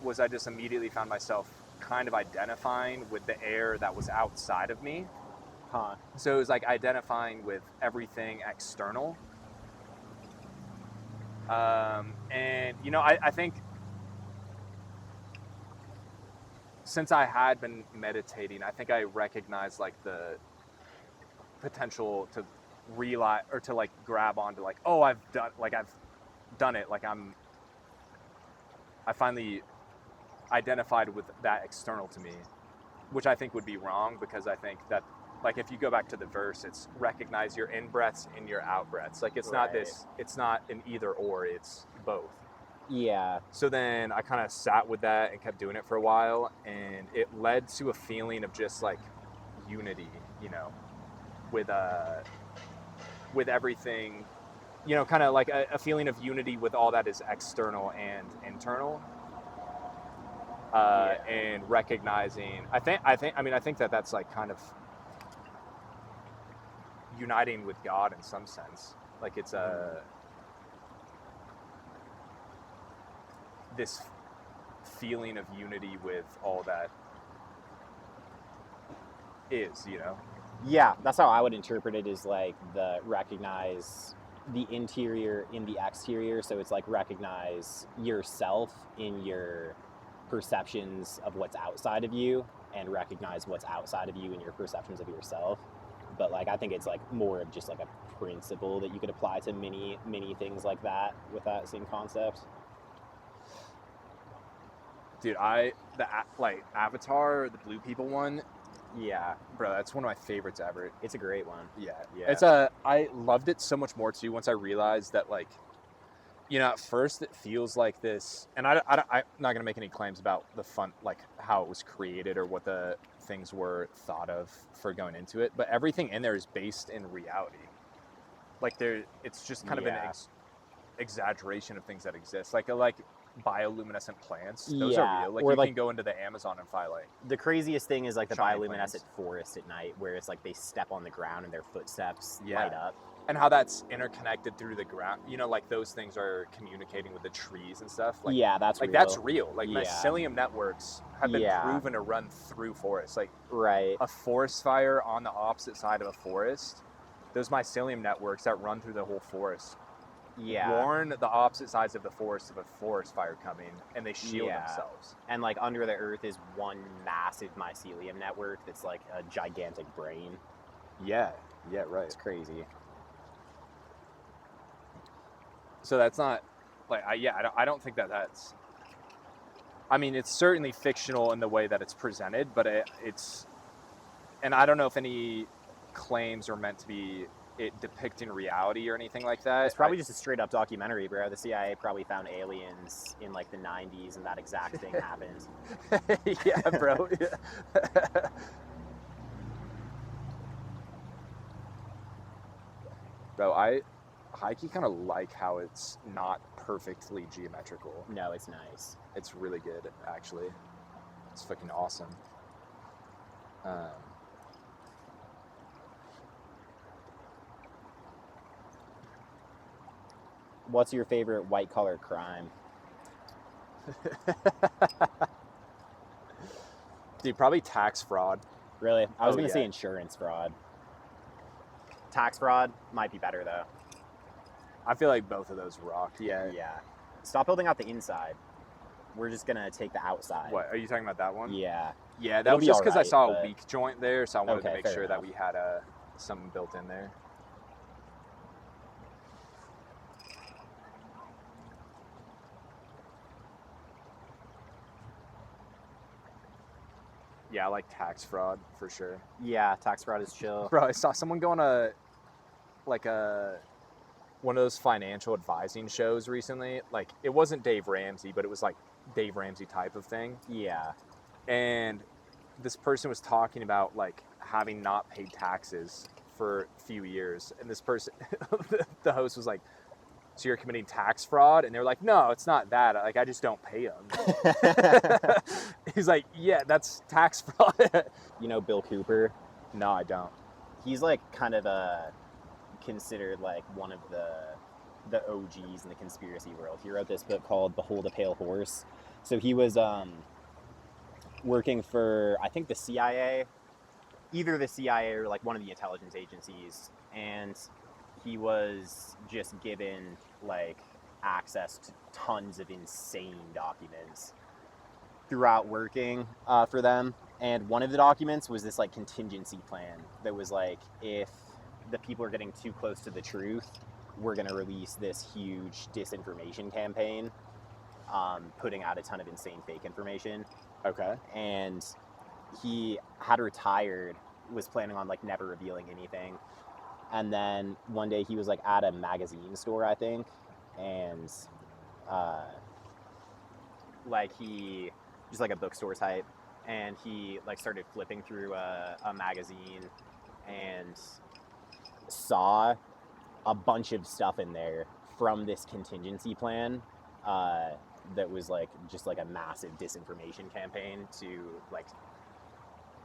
was I just immediately found myself kind of identifying with the air that was outside of me. So it was like identifying with everything external. And I think since I had been meditating, I think I recognized like the potential to realize, or to like grab onto like, oh, I've done it. Like I finally identified with that external to me, which I think would be wrong, because I think that, like, if you go back to the verse, it's recognize your in breaths and your out breaths. Like, it's not it's not an either or, it's both. Yeah. So then I kind of sat with that and kept doing it for a while, and it led to a feeling of just like unity, with everything, kind of like a feeling of unity with all that is external and internal. And recognizing, I think that that's like kind of uniting with God in some sense. Like it's this feeling of unity with all that is, Yeah, that's how I would interpret it, is like the recognize the interior in the exterior. So it's like recognize yourself in your perceptions of what's outside of you, and recognize what's outside of you in your perceptions of yourself. But like I think it's like more of just like a principle that you could apply to many things like that with that same concept. Dude, like Avatar, the Blue People one. Yeah, bro, that's one of my favorites ever. It's a great one. Yeah. I loved it so much more too once I realized that, like, at first it feels like this, and I'm not gonna make any claims about the fun, like how it was created or what the things were thought of for going into it, but everything in there is based in reality. Like it's just kind of an exaggeration of things that exist. Like bioluminescent plants. Those are real. Like, or you like can go into the Amazon and find like the craziest thing is like the giant bioluminescent plants. forest at night, where it's like they step on the ground and their footsteps Yeah. light up. And how that's interconnected through the ground. You know, like those things are communicating with the trees and stuff. Like, Yeah, that's like real. that's real. Like Yeah. mycelium networks have been Yeah. proven to run through forests. Like Right. a forest fire on the opposite side of a forest, those mycelium networks that run through the whole forest Yeah. warn the opposite sides of the forest of a forest fire coming, and they shield Yeah. themselves. And like under the earth is one massive mycelium network that's like a gigantic brain. Yeah, right. It's crazy. So that's not like I don't think that's. I mean, it's certainly fictional in the way that it's presented, but it's, and I don't know if any claims are meant to be it depicting reality or anything like that. It's probably just a straight up documentary, bro. The CIA probably found aliens in like the 90s and that exact thing happened. Yeah, bro. Bro, I hikey kind of like how it's not perfectly geometrical. No, it's nice. It's really good, actually. It's fucking awesome. What's your favorite white collar crime? Dude, probably tax fraud. Really? I was Oh, going to say yeah. insurance fraud. Tax fraud might be better though. I feel like both of those rock. Yeah. Yeah. Stop building out the inside. We're just going to take the outside. What, are you talking about that one? Yeah. Yeah, that It'll was be just because I alright, saw but- a weak joint there, so I wanted Okay, to make fair sure that enough. we had something built in there. Yeah, I like tax fraud for sure. Yeah, tax fraud is chill. Bro, I saw someone go on one of those financial advising shows recently. Like, it wasn't Dave Ramsey, but it was like Dave Ramsey type of thing. Yeah. And this person was talking about like having not paid taxes for a few years, and this person, the host was like, "So you're committing tax fraud?" And they're like, "No, it's not that. Like, I just don't pay them." He's like, "Yeah, that's tax fraud." You know Bill Cooper? No, I don't. He's like kind of considered like one of the OGs in the conspiracy world. He wrote this book called Behold a Pale Horse. So he was working for, I think, the CIA, either the CIA or like one of the intelligence agencies, and he was just given like access to tons of insane documents throughout working for them. And one of the documents was this like contingency plan that was like, if the people are getting too close to the truth, we're going to release this huge disinformation campaign, putting out a ton of insane fake information. Okay. And he had retired, was planning on like never revealing anything. And then one day he was like at a magazine store, I think, and like he just like a bookstore type, and he like started flipping through a magazine and saw a bunch of stuff in there from this contingency plan that was like just like a massive disinformation campaign to like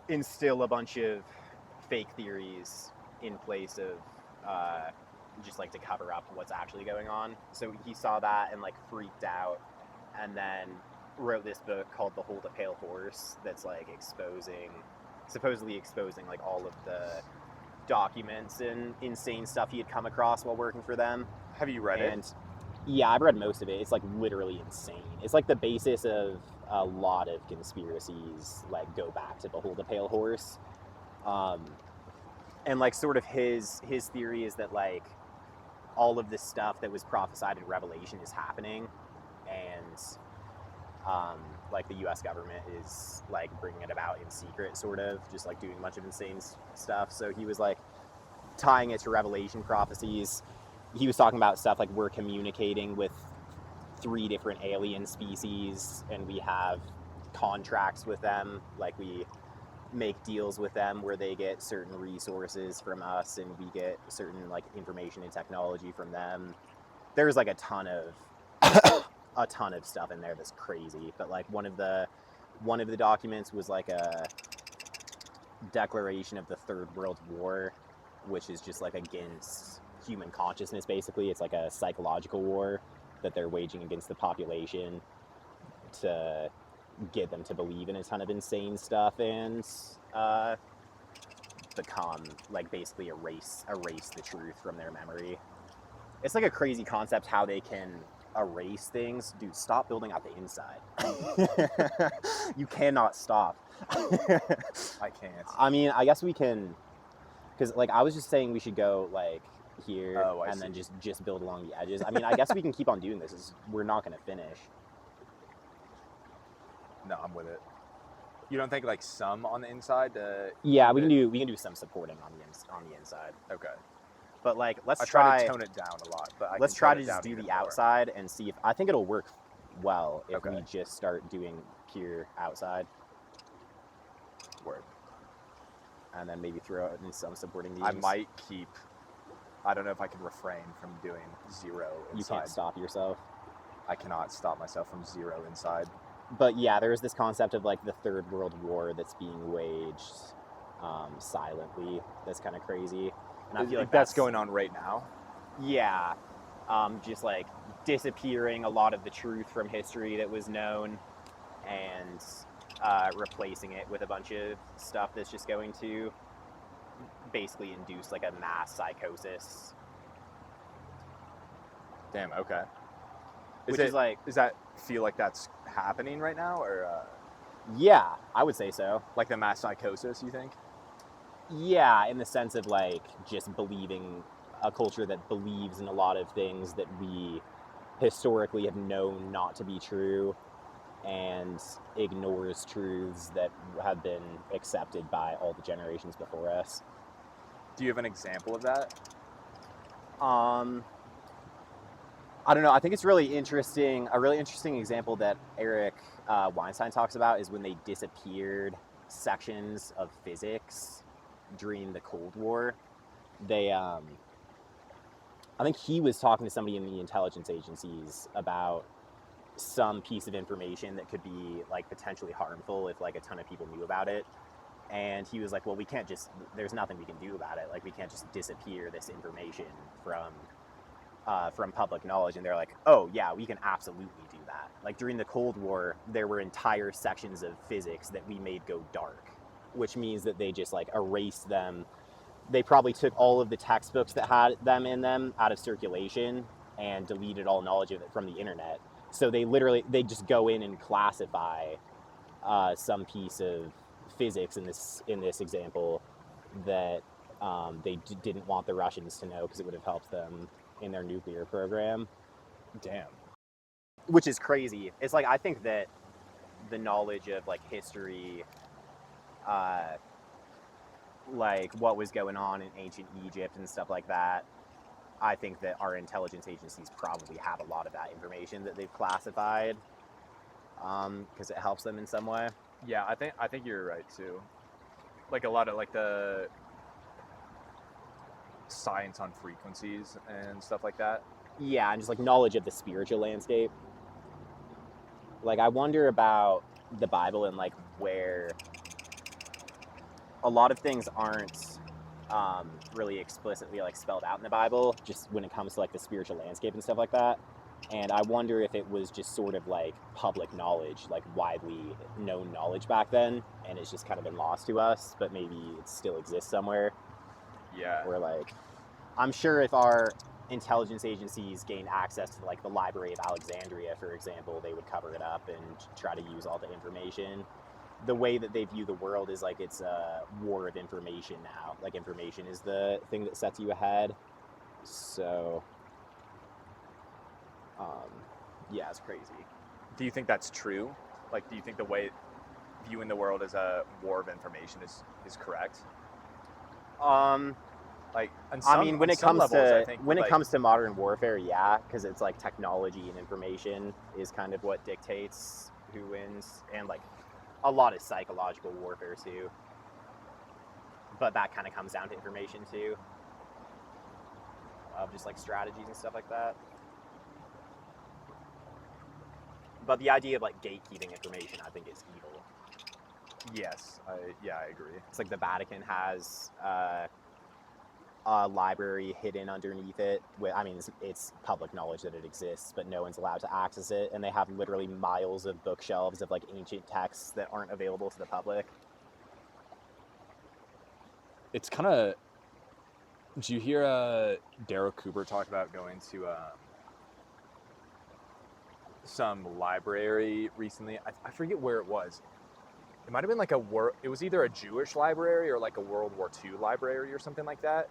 instill a bunch of fake theories in place of just like to cover up what's actually going on. So he saw that and like freaked out, and then wrote this book called Behold a Pale Horse that's like supposedly exposing like all of the documents and insane stuff he had come across while working for them. Have you read And it? yeah, I've read most of it. It's like literally insane. It's like the basis of a lot of conspiracies like go back to Behold a Pale Horse. And like sort of his theory is that like all of this stuff that was prophesied in Revelation is happening, and like the US government is like bringing it about in secret, sort of just like doing a bunch of insane stuff. So he was like tying it to Revelation prophecies. He was talking about stuff like we're communicating with 3 different alien species and we have contracts with them, like we make deals with them where they get certain resources from us and we get certain like information and technology from them. There's like a ton of a ton of stuff in there that's crazy. But like one of the documents was like a declaration of the Third World War, which is just like against human consciousness. Basically, it's like a psychological war that they're waging against the population to get them to believe in a ton of insane stuff and become like basically erase the truth from their memory. It's like a crazy concept how they can erase things. Dude, stop building out the inside. You cannot stop. I can't. I mean, I guess we can, because like I was just saying we should go like here and then just build along the edges. I mean, I guess we can keep on doing this. We're not going to finish. No, I'm with it. You don't think like some on the inside? Yeah, we can do some supporting on the inside. Okay. But like, let's try to tone it down a lot. But let's try to just do the outside and see if I think it'll work well if we just start doing pure outside. Word. And then maybe throw out in some supporting beams. I might keep. I don't know if I can refrain from doing zero inside. You can't stop yourself. I cannot stop myself from zero inside. But yeah, there's this concept of like the Third World War that's being waged silently. That's kind of crazy. And I feel like that's going on right now. Yeah, just like disappearing a lot of the truth from history that was known, and replacing it with a bunch of stuff that's just going to basically induce like a mass psychosis. Damn. Okay. Does that feel like that's happening right now, or? Yeah, I would say so. Like the mass psychosis, you think? Yeah, in the sense of like just believing a culture that believes in a lot of things that we historically have known not to be true and ignores truths that have been accepted by all the generations before us. Do you have an example of that? I don't know. I think it's really interesting. A really interesting example that Eric Weinstein talks about is when they disappeared sections of physics during the Cold War. They, I think he was talking to somebody in the intelligence agencies about some piece of information that could be like potentially harmful if like a ton of people knew about it. And he was like, well, we can't just, there's nothing we can do about it. Like we can't just disappear this information from public knowledge. And they're like, oh yeah, we can absolutely do that. Like during the Cold War, there were entire sections of physics that we made go dark, which means that they just like erased them. They probably took all of the textbooks that had them in them out of circulation and deleted all knowledge of it from the internet. So they just go in and classify some piece of physics in this example that they didn't want the Russians to know because it would have helped them in their nuclear program. Damn. Which is crazy. It's like, I think that the knowledge of like history, like what was going on in ancient Egypt and stuff like that, I think that our intelligence agencies probably have a lot of that information that they've classified because it helps them in some way. Yeah, I think you're right too. Like a lot of like the science on frequencies and stuff like that. Yeah, and just like knowledge of the spiritual landscape. Like I wonder about the Bible and like where a lot of things aren't really explicitly like spelled out in the Bible, just when it comes to like the spiritual landscape and stuff like that. And I wonder if it was just sort of like public knowledge, like widely known knowledge back then, and it's just kind of been lost to us, but maybe it still exists somewhere. Yeah. Where like, I'm sure if our intelligence agencies gained access to like the Library of Alexandria, for example, they would cover it up and try to use all the information. The way that they view the world is like it's a war of information now. Like information is the thing that sets you ahead. So, yeah, it's crazy. Do you think that's true? Like, do you think the way viewing the world as a war of information is correct? Like, I mean, when it comes to modern warfare, yeah, because it's like technology and information is kind of what dictates who wins, and like a lot of psychological warfare too. But that kind of comes down to information too, of just like strategies and stuff like that. But the idea of like gatekeeping information, I think, is evil. Yes, I agree. It's like the Vatican has a library hidden underneath it. I mean, it's public knowledge that it exists, but no one's allowed to access it. And they have literally miles of bookshelves of like ancient texts that aren't available to the public. It's kind of. Did you hear Daryl Cooper talk about going to some library recently? I forget where it was. It might have been like it was either a Jewish library or like a World War II library or something like that.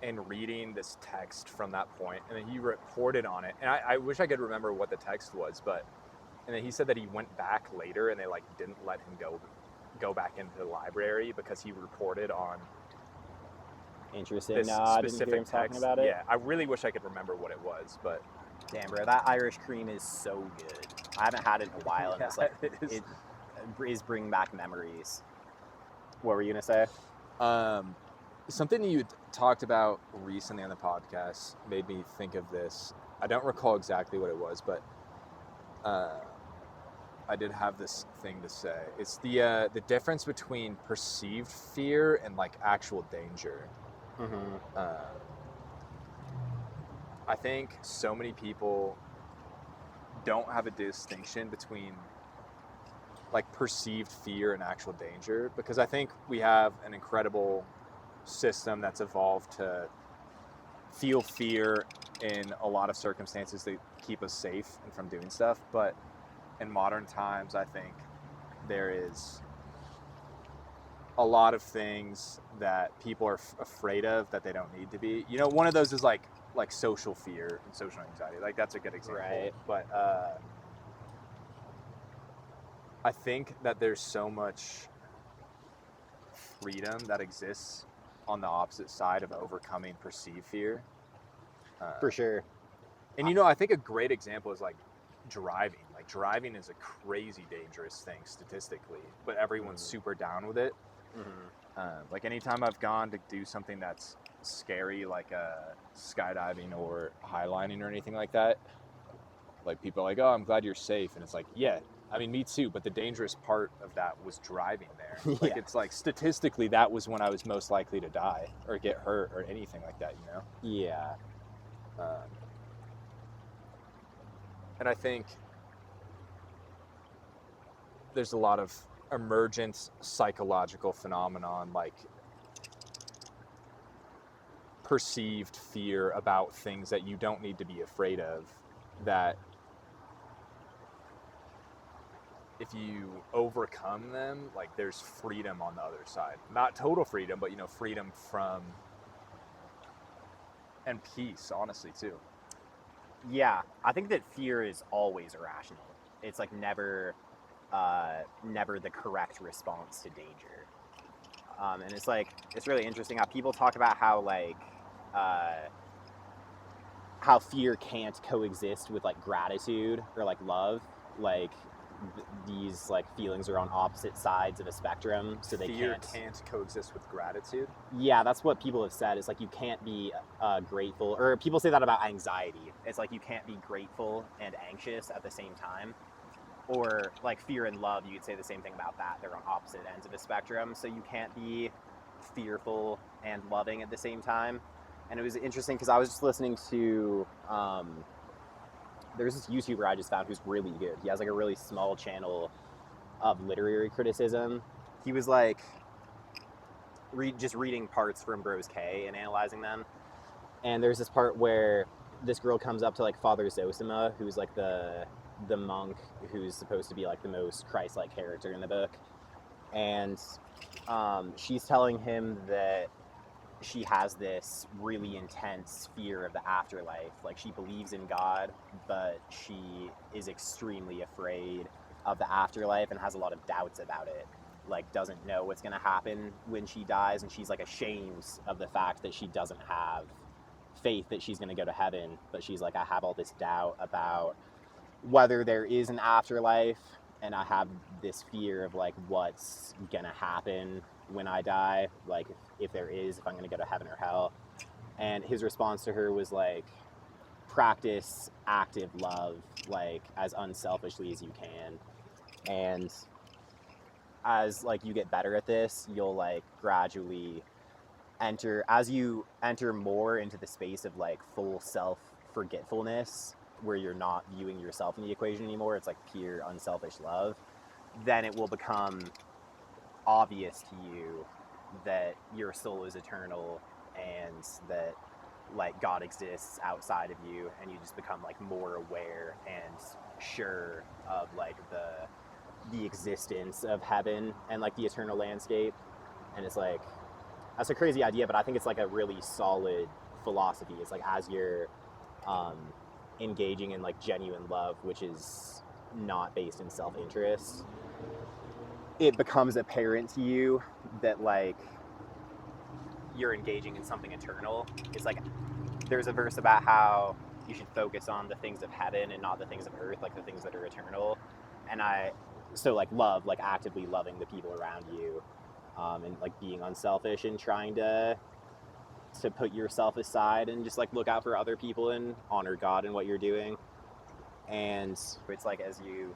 And reading this text from that point, and then he reported on it. And I wish I could remember what the text was, and then he said that he went back later and they like didn't let him go back into the library because he reported on Interesting. this No, I didn't specific hear him text. talking about it. Yeah, I really wish I could remember what it was, but damn, bro, that Irish cream is so good. I haven't had it in a while, and it's like it is bringing back memories. What were you gonna say? Something you talked about recently on the podcast made me think of this. I don't recall exactly what it was, but I did have this thing to say. It's the difference between perceived fear and like actual danger. Mm-hmm. I think so many people don't have a distinction between like perceived fear and actual danger, because I think we have an incredible system that's evolved to feel fear in a lot of circumstances to keep us safe and from doing stuff. But in modern times, I think there is a lot of things that people are afraid of that they don't need to be. You know, one of those is like social fear and social anxiety. Like that's a good example. Right. But I think that there's so much freedom that exists on the opposite side of overcoming perceived fear. For sure. And you know, I think a great example is like driving. Like driving is a crazy dangerous thing statistically, but everyone's super down with it. Mm-hmm. Like anytime I've gone to do something that's scary, like skydiving or highlining or anything like that, like people are like, oh, I'm glad you're safe. And it's like, yeah, I mean, me too. But the dangerous part of that was driving there. Like, it's like statistically, that was when I was most likely to die or get hurt or anything like that, you know? Yeah. And I think there's a lot of emergent psychological phenomenon, like perceived fear about things that you don't need to be afraid of, that if you overcome them, like there's freedom on the other side. Not total freedom, but you know, freedom from, and peace, honestly, too. Yeah, I think that fear is always irrational. It's like never the correct response to danger. And it's like, it's really interesting how people talk about how like how fear can't coexist with like gratitude or like love. Like these like feelings are on opposite sides of a spectrum, so they Fear can't coexist with gratitude. Yeah, that's what people have said. It's like you can't be grateful, or people say that about anxiety. It's like you can't be grateful and anxious at the same time. Or like fear and love, you could say the same thing about that. They're on opposite ends of a spectrum, so you can't be fearful and loving at the same time. And it was interesting because I was just listening to there's this YouTuber I just found who's really good. He has like a really small channel of literary criticism. He was like just reading parts from Bros K and analyzing them. And there's this part where this girl comes up to like Father Zosima, who's like the monk who's supposed to be like the most Christ-like character in the book. And she's telling him that she has this really intense fear of the afterlife. Like she believes in God, but she is extremely afraid of the afterlife and has a lot of doubts about it. Like doesn't know what's going to happen when she dies, and she's like ashamed of the fact that she doesn't have faith that she's going to go to heaven. But she's like, I have all this doubt about whether there is an afterlife, and I have this fear of like what's going to happen when I die, like if there is, if I'm going to go to heaven or hell. And his response to her was like, practice active love, like, as unselfishly as you can. And as, like, you get better at this, you'll, like, gradually as you enter more into the space of, like, full self-forgetfulness, where you're not viewing yourself in the equation anymore, it's like pure unselfish love, then it will become obvious to you that your soul is eternal and that, like, God exists outside of you, and you just become, like, more aware and sure of, like, the existence of heaven and, like, the eternal landscape. And it's like, that's a crazy idea, but I think it's, like, a really solid philosophy. It's like, as you're engaging in, like, genuine love, which is not based in self-interest, it becomes apparent to you that, like, you're engaging in something eternal. It's like, there's a verse about how you should focus on the things of heaven and not the things of earth, like the things that are eternal. And so, like, love, like, actively loving the people around you, and, like, being unselfish and trying to put yourself aside and just, like, look out for other people and honor God in what you're doing. And it's like, as you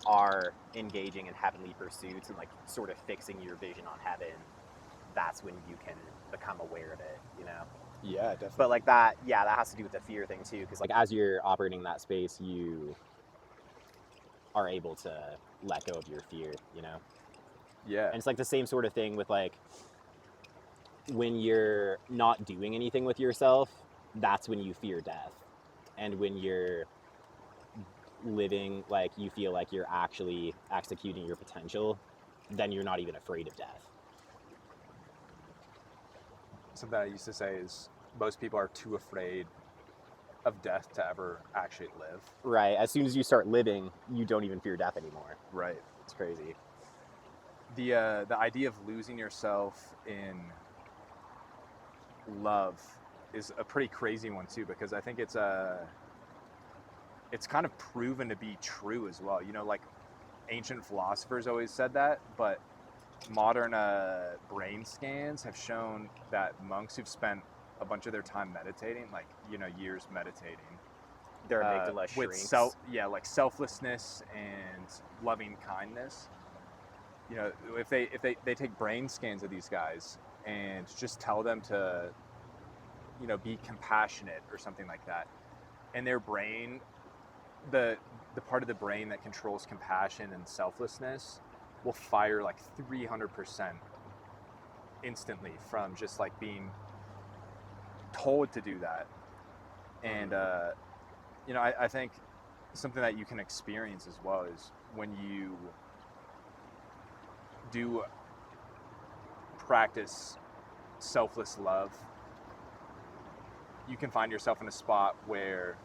are engaging in heavenly pursuits and, like, sort of fixing your vision on heaven, that's when you can become aware of it, you know? Yeah, definitely. But, like, that has to do with the fear thing too, because, like, as you're operating in that space, you are able to let go of your fear, you know? Yeah. And it's, like, the same sort of thing with, like, when you're not doing anything with yourself, that's when you fear death. And when you're living, like, you feel like you're actually executing your potential, then you're not even afraid of death. Something I used to say is most people are too afraid of death to ever actually live. Right. As soon as you start living, you don't even fear death anymore. Right. It's crazy. The idea of losing yourself in love is a pretty crazy one too, because I think it's kind of proven to be true as well. You know, like, ancient philosophers always said that, but modern brain scans have shown that monks who've spent a bunch of their time meditating, like, you know, years meditating, Their amygdala with shrinks. like selflessness and loving kindness. You know, if they take brain scans of these guys and just tell them to, you know, be compassionate or something like that, and their brain, the part of the brain that controls compassion and selflessness will fire like 300% instantly from just, like, being told to do that. And you know, I think something that you can experience as well is when you do practice selfless love, you can find yourself in a spot where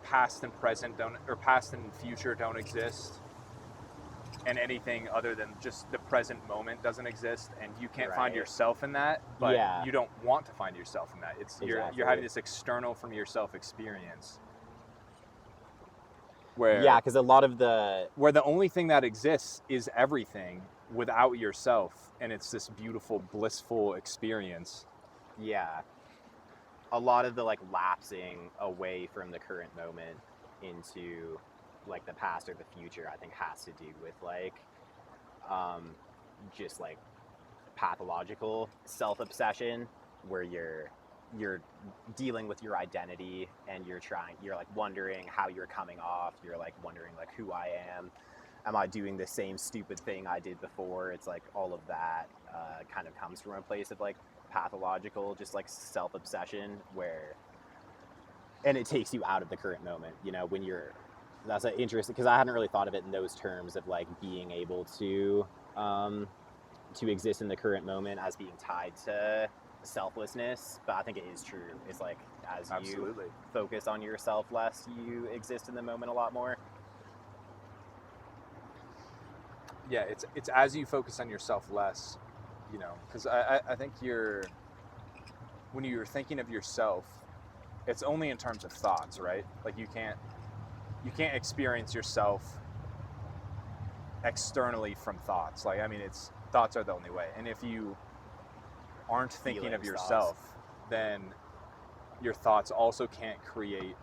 past and future don't exist, and anything other than just the present moment doesn't exist, and you can't find yourself in that, but you don't want to find yourself in that. It's you're having this external from yourself experience where because a lot of the only thing that exists is everything without yourself, and it's this beautiful, blissful experience. A lot of the, like, lapsing away from the current moment into, like, the past or the future, I think has to do with, like, just, like, pathological self-obsession, where you're dealing with your identity and you're like wondering how you're coming off. You're, like, wondering, like, who I am I doing the same stupid thing I did before? It's like all of that kind of comes from a place of, like, pathological, just, like, self-obsession, and it takes you out of the current moment, you know, when that's interesting, because I hadn't really thought of it in those terms of, like, being able to exist in the current moment as being tied to selflessness, but I think it is true. It's like, as you focus on yourself less, you exist in the moment a lot more. Yeah, it's as you focus on yourself less, you know, because I think when you're thinking of yourself, it's only in terms of thoughts, right? Like, you can't experience yourself externally from thoughts. Like, I mean, thoughts are the only way. And if you aren't thinking of yourself, then your thoughts also can't create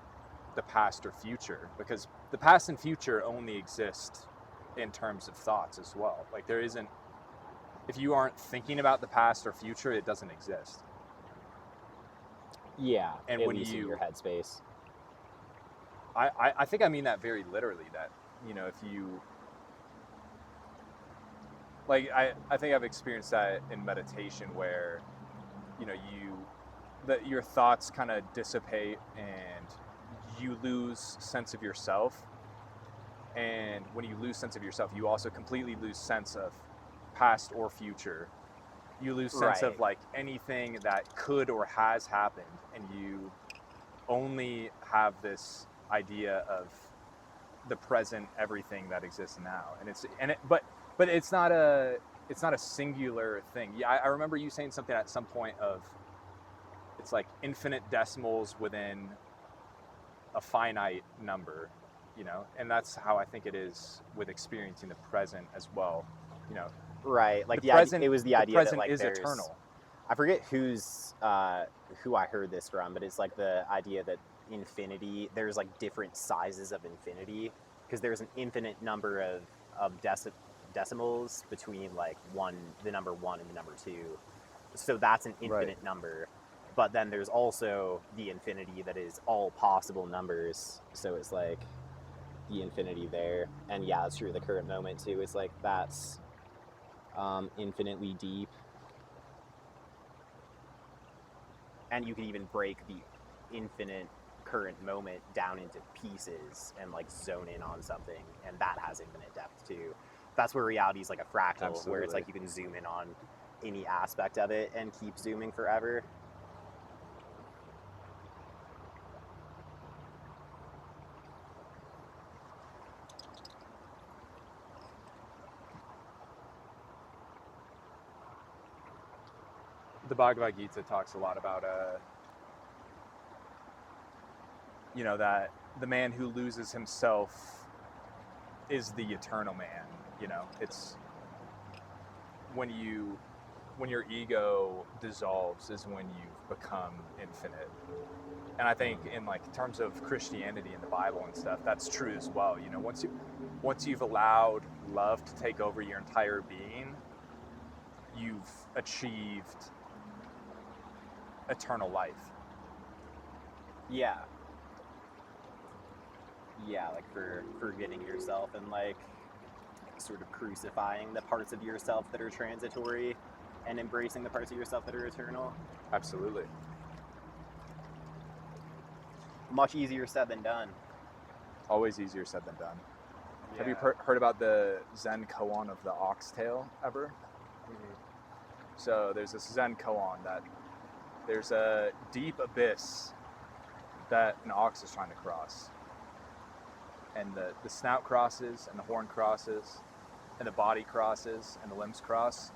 the past or future, because the past and future only exist in terms of thoughts as well. Like there isn't, if you aren't thinking about the past or future, it doesn't exist. Yeah, and at when least in you, your headspace. I think I mean that very literally, that, you know, if you, like, I think I've experienced that in meditation where, you know, that your thoughts kind of dissipate and you lose sense of yourself. And when you lose sense of yourself, you also completely lose sense of past or future. You lose sense of like anything that could or has happened, and you only have this idea of the present, everything that exists now. But it's not a singular thing. Yeah, I remember you saying something at some point of, it's like infinite decimals within a finite number, you know, and that's how I think it is with experiencing the present as well, you know. Right, like Present, it was the idea that like is there's eternal. I forget who I heard this from, but it's like the idea that infinity, there's like different sizes of infinity, because there's an infinite number of decimals between like the number 1 and the number 2. So that's an infinite number. But then there's also the infinity that is all possible numbers. So it's like the infinity there. And yeah, it's true, the current moment too. It's like that's infinitely deep. And you can even break the infinite current moment down into pieces and like zone in on something, and that has infinite depth too. That's where reality is like a fractal. Absolutely. Where it's like you can zoom in on any aspect of it and keep zooming forever. The Bhagavad Gita talks a lot about, you know, that the man who loses himself is the eternal man. You know, it's when your ego dissolves is when you've become infinite. And I think in like terms of Christianity and the Bible and stuff, that's true as well. You know, once you've allowed love to take over your entire being, you've achieved eternal life. Yeah, like for forgetting yourself and like sort of crucifying the parts of yourself that are transitory and embracing the parts of yourself that are eternal. Absolutely. Much easier said than done. Always easier said than done. Yeah. Have you heard about the Zen koan of the oxtail ever? Mm-hmm. So there's this Zen koan that there's a deep abyss that an ox is trying to cross. And the snout crosses, and the horn crosses, and the body crosses, and the limbs cross,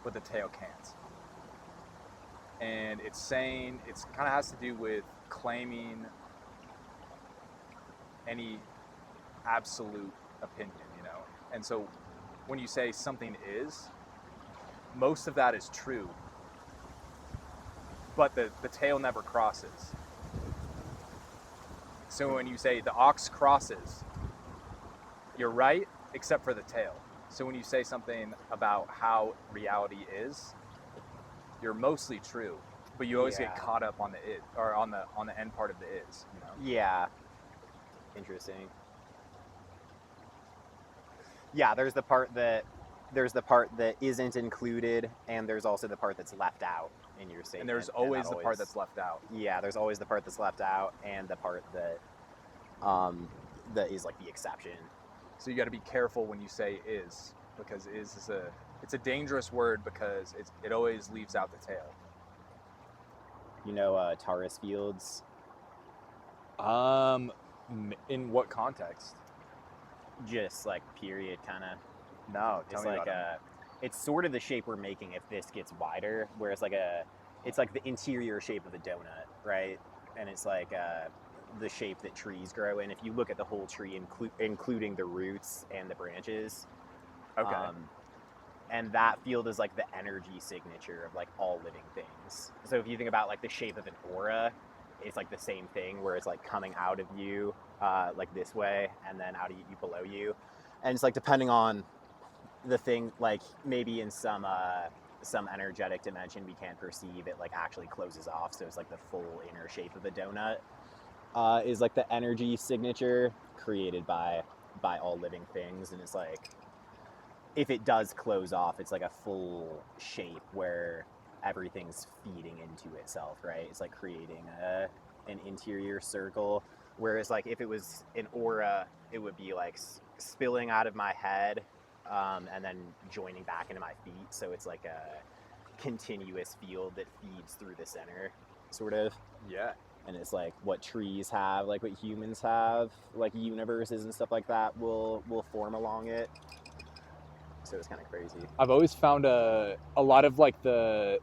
but the tail can't. And it's saying, it's kind of has to do with claiming any absolute opinion, you know? And so when you say something is, most of that is true, but the tail never crosses. So when you say the ox crosses, you're right, except for the tail. So when you say something about how reality is, you're mostly true, but you always get caught up on the it, or on the end part of the is, you know? Yeah. Interesting. Yeah, there's the part that isn't included, and there's also the part that's left out in your statement. And there's always the part that's left out. Yeah, there's always the part that's left out, and the part that is like the exception. So you got to be careful when you say is, because is it's a dangerous word because it always leaves out the tail. You know, Taurus fields. In what context? Just like period, kind of. No, tell it's me like about it. It's sort of the shape we're making if this gets wider, where it's like the interior shape of a donut, right? And it's like the shape that trees grow in. If you look at the whole tree, including the roots and the branches. Okay. And that field is like the energy signature of like all living things. So if you think about like the shape of an aura, it's like the same thing where it's like coming out of you like this way and then out of you below you, and it's like depending on the thing, like maybe in some energetic dimension we can't perceive, it like actually closes off, so it's like the full inner shape of the donut is like the energy signature created by all living things. And it's like if it does close off, it's like a full shape where everything's feeding into itself, right? It's like creating an interior circle. Whereas like if it was an aura, it would be like spilling out of my head and then joining back into my feet. So it's like a continuous field that feeds through the center, sort of. Yeah. And it's like what trees have, like what humans have, like universes and stuff like that will form along it. So it's kind of crazy. I've always found a lot of like the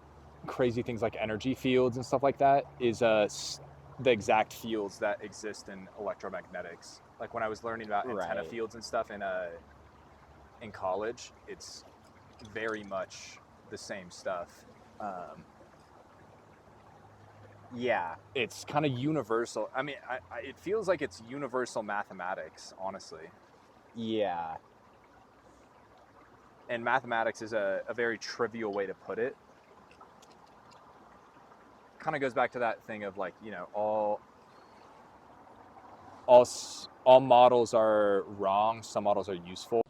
crazy things like energy fields and stuff like that is the exact Fields that exist in electromagnetics. Like when I was learning about antenna Right. fields and stuff in college, it's very much the same stuff. Yeah. It's kind of universal. I mean, it feels like it's universal mathematics, honestly. Yeah. And mathematics is a very trivial way to put it. Kind of goes back to that thing of like, you know, all models are wrong, some models are useful.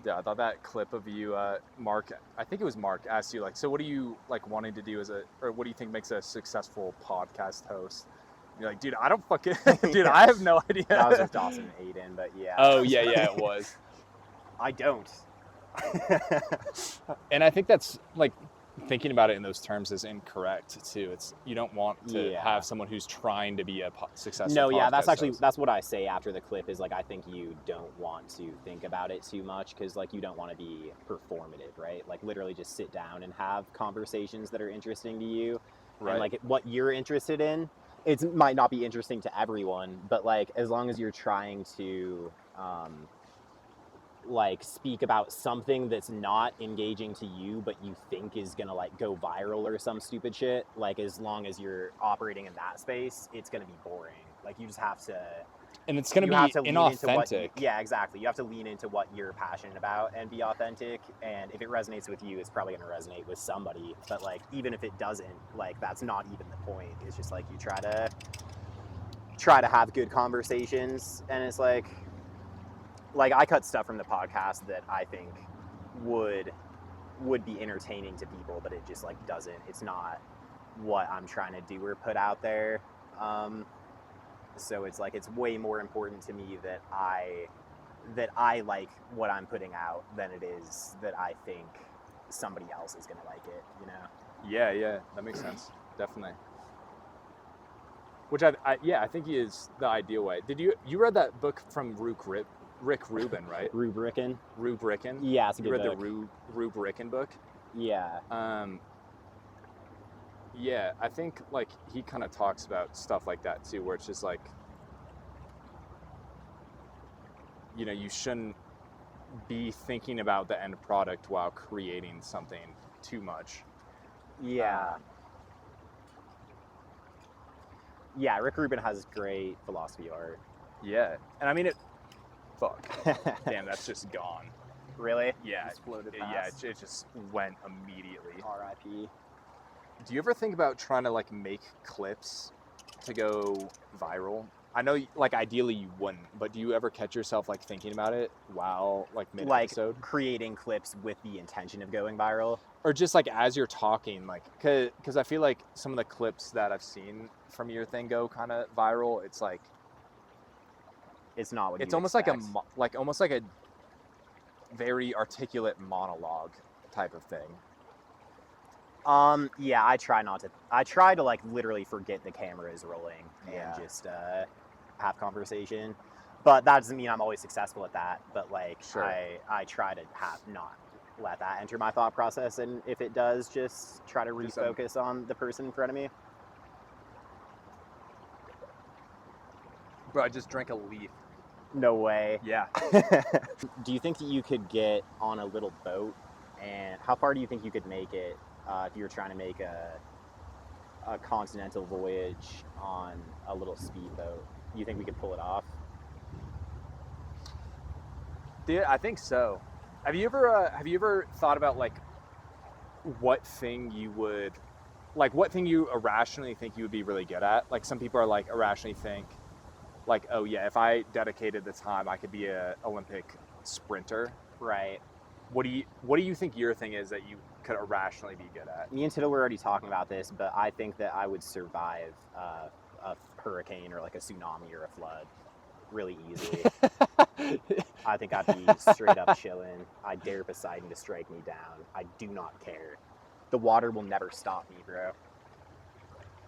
Yeah, I thought that clip of you, Mark, I think it was Mark, asked you like, so what are you like wanting to do or what do you think makes a successful podcast host? You're like, dude, I don't fucking, dude, I have no idea. That was with Dawson and Aiden, but yeah. Oh yeah, it was. I don't. And I think that's like thinking about it in those terms is incorrect too. It's you don't want to have someone who's trying to be a successful. No, yeah, that's podcast actually host. that's what I say after the clip is like I think you don't want to think about it too much because like you don't want to be performative, right? Like literally just sit down and have conversations that are interesting to you, Right. and like what you're interested in. It might not be interesting to everyone, but like as long as you're trying to like speak about something that's not engaging to you but you think is gonna like go viral or some stupid shit, like as long as you're operating in that space, it's gonna be boring. Like you just have to, and it's going to be inauthentic. Yeah, exactly. You have to lean into what you're passionate about and be authentic, and if it resonates with you, it's probably going to resonate with somebody. But like even if it doesn't, like that's not even the point. It's just like you try to have good conversations, and it's like I cut stuff from the podcast that I think would be entertaining to people, but it just like doesn't, it's not what I'm trying to do or put out there. So it's like it's way more important to me that I like what I'm putting out than it is that I think somebody else is gonna like it, you know? Yeah, that makes sense. Definitely. Which I think is the ideal way. Did you read that book from Rick Rubin, right? Rubrican. Yeah, it's a good book. You book. read the Rubrican book? Yeah. Yeah, I think like he kind of talks about stuff like that too, where it's just like, you know, you shouldn't be thinking about the end product while creating something too much. Yeah. Yeah, Rick Rubin has great philosophy art. Yeah, and I mean fuck. Damn, that's just gone. Really? Yeah. Exploded Yeah, past. it just went immediately. R.I.P. Do you ever think about trying to like make clips to go viral? I know like ideally you wouldn't, but do you ever catch yourself like thinking about it while like mid-episode? Creating clips with the intention of going viral? Or just like as you're talking, like, because I feel like some of the clips that I've seen from your thing go kind of viral. It's like, it's not what it's almost expect. almost like a very articulate monologue type of thing. Yeah, I try to like literally forget the camera is rolling and just have conversation. But that doesn't mean I'm always successful at that. But like, Sure. I try to not let that enter my thought process, and if it does, just try to refocus on the person in front of me. Bro, I just drank a leaf. No way. Yeah. Do you think that you could get on a little boat, and how far do you think you could make it if you were trying to make a continental voyage on a little speedboat? Do you think we could pull it off? Dude, I think so. Have you ever thought about like what thing you irrationally think you would be really good at? Like some people are like irrationally think like, oh yeah, if I dedicated the time, I could be a Olympic sprinter. Right. What do you think your thing is that you could irrationally be good at? Me and Tito were already talking about this, but I think that I would survive a hurricane or like a tsunami or a flood really easily. I think I'd be straight up chilling. I dare Poseidon to strike me down. I do not care. The water will never stop me, bro.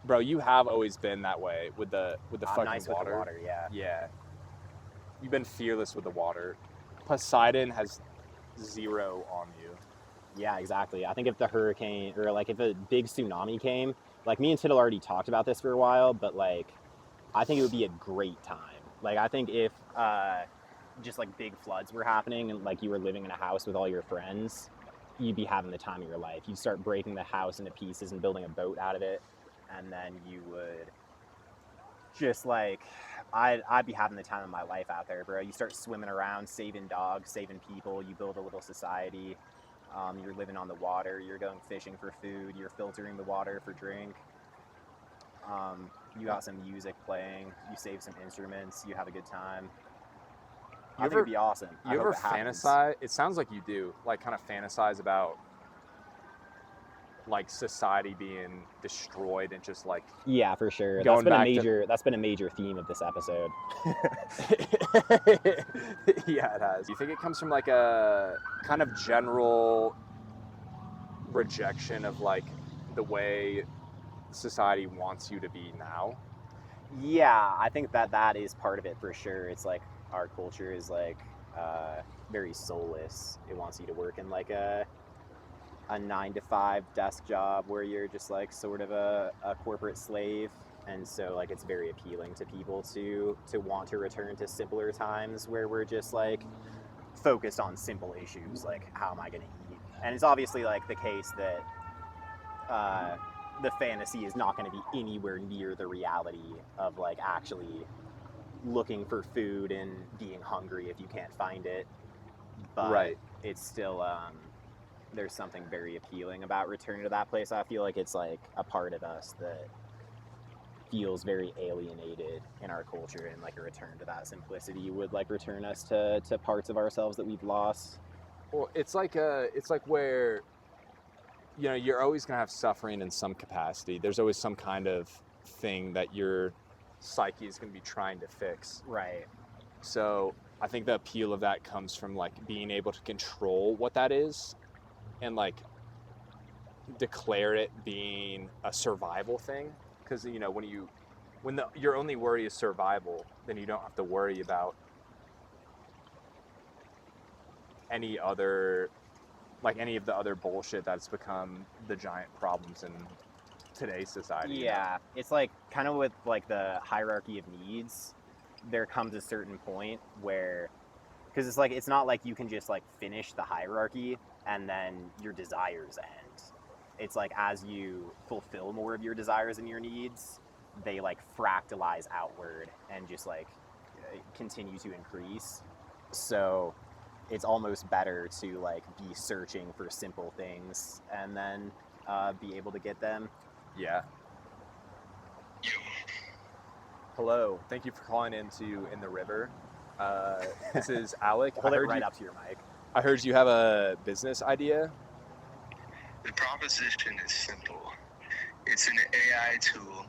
Bro, you have always been that way with the I'm fucking nice water. With the water, yeah. Yeah. You've been fearless with the water. Poseidon has 0 on you. Yeah, exactly. I think if the hurricane or like if a big tsunami came, like me and Tittle already talked about this for a while, but like I think it would be a great time. Like I think if just like big floods were happening and like you were living in a house with all your friends, you'd be having the time of your life. You'd start breaking the house into pieces and building a boat out of it, and then you would just like I'd be having the time of my life out there, bro. You start swimming around, saving dogs, saving people. You build a little society. You're living on the water. You're going fishing for food. You're filtering the water for drink. You got some music playing. You save some instruments. You have a good time. I think it'd be awesome. You ever fantasize? It sounds like you do. Like kind of fantasize about like society being destroyed and just like yeah, for sure. That's been a major theme of this episode. Yeah, it has. Do you think it comes from like a kind of general rejection of like the way society wants you to be now? Yeah, I think that is part of it for sure. It's like our culture is like very soulless. It wants you to work in like a 9-to-5 desk job where you're just like sort of a corporate slave, and so like it's very appealing to people to want to return to simpler times where we're just like focused on simple issues like how am I going to eat. And it's obviously like the case that the fantasy is not going to be anywhere near the reality of like actually looking for food and being hungry if you can't find it, but right. It's still there's something very appealing about returning to that place. I feel like it's like a part of us that feels very alienated in our culture, and like a return to that simplicity would like return us to parts of ourselves that we've lost. Well, it's like where, you know, you're always gonna have suffering in some capacity. There's always some kind of thing that your psyche is gonna be trying to fix. Right. So I think the appeal of that comes from like being able to control what that is and like declare it being a survival thing. Because, you know, when your only worry is survival, then you don't have to worry about any of the other bullshit that's become the giant problems in today's society. Yeah, it's like kind of with like the hierarchy of needs, there comes a certain point where, because it's like it's not like you can just like finish the hierarchy and then your desires end. It's like as you fulfill more of your desires and your needs, they like fractalize outward and just like continue to increase. So it's almost better to like be searching for simple things and then be able to get them. Yeah. Hello. Thank you for calling into In the River. This is Alec. Hold it right up to your mic. I heard you have a business idea. The proposition is simple. It's an AI tool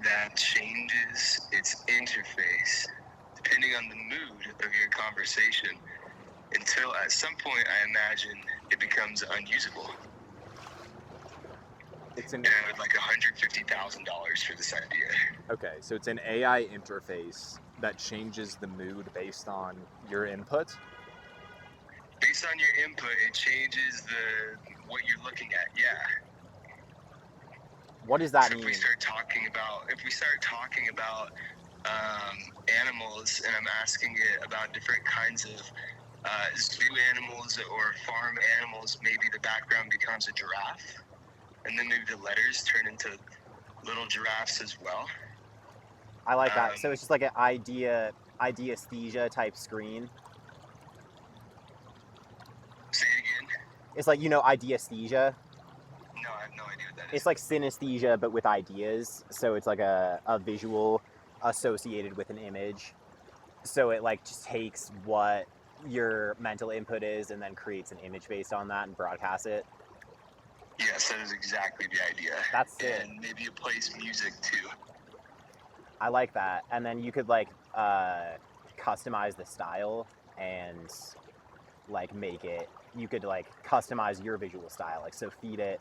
that changes its interface depending on the mood of your conversation until at some point I imagine it becomes unusable. And I would like $150,000 for this idea. Okay, so it's an AI interface that changes the mood based on your input? based on your input, it changes what you're looking at. Yeah. What does that So mean? if we start talking about animals, and I'm asking it about different kinds of zoo animals or farm animals, maybe the background becomes a giraffe, and then maybe the letters turn into little giraffes as well. I like that. So it's just like an ideasthesia type screen. Say it again. It's like, ideasthesia. No, I have no idea what that is. It's like synesthesia, but with ideas. So it's like a visual associated with an image. So it like just takes what your mental input is and then creates an image based on that and broadcasts it. Yes, that is exactly the idea. That's it. And maybe it plays music too. I like that. And then you could like customize the style and like make it. You could like customize your visual style. Like so feed it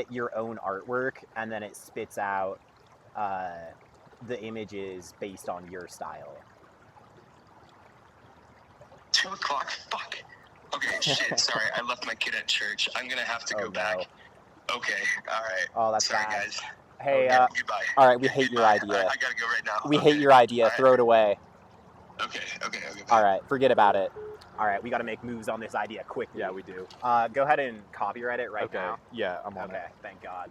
your own artwork, and then it spits out the images based on your style. 2 o'clock? Fuck. Okay, shit, sorry. I left my kid at church. I'm gonna have to go back. Okay, alright. Oh, that's sorry, bad. guys. Hey, Okay, goodbye. all right, we hate Goodbye. your idea. I gotta go right now. We Okay. hate your idea. All right. Throw it away. Okay. All right, forget about it. All right, we got to make moves on this idea quickly. Yeah, we do. Go ahead and copyright it right Okay. now. Yeah, I'm on Okay, it. thank God.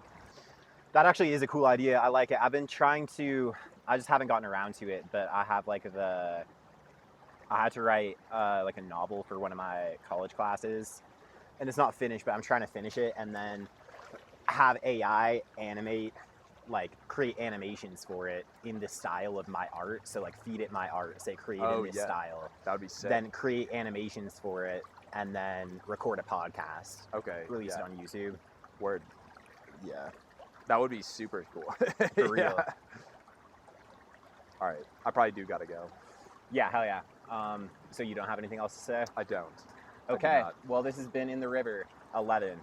That actually is a cool idea. I like it. I've been trying to, I just haven't gotten around to it, but I have like I had to write like a novel for one of my college classes, and it's not finished, but I'm trying to finish it and then have AI animate, like create animations for it in the style of my art. So like feed it my art, say create in this style. That would be sick. Then create animations for it and then record a podcast. Okay. Release it on YouTube. Word. Yeah. That would be super cool. For real. Yeah. All right. I probably do gotta go. Yeah, hell yeah. So you don't have anything else to say? I don't. Okay. not. Well, this has been In the River 11.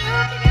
You can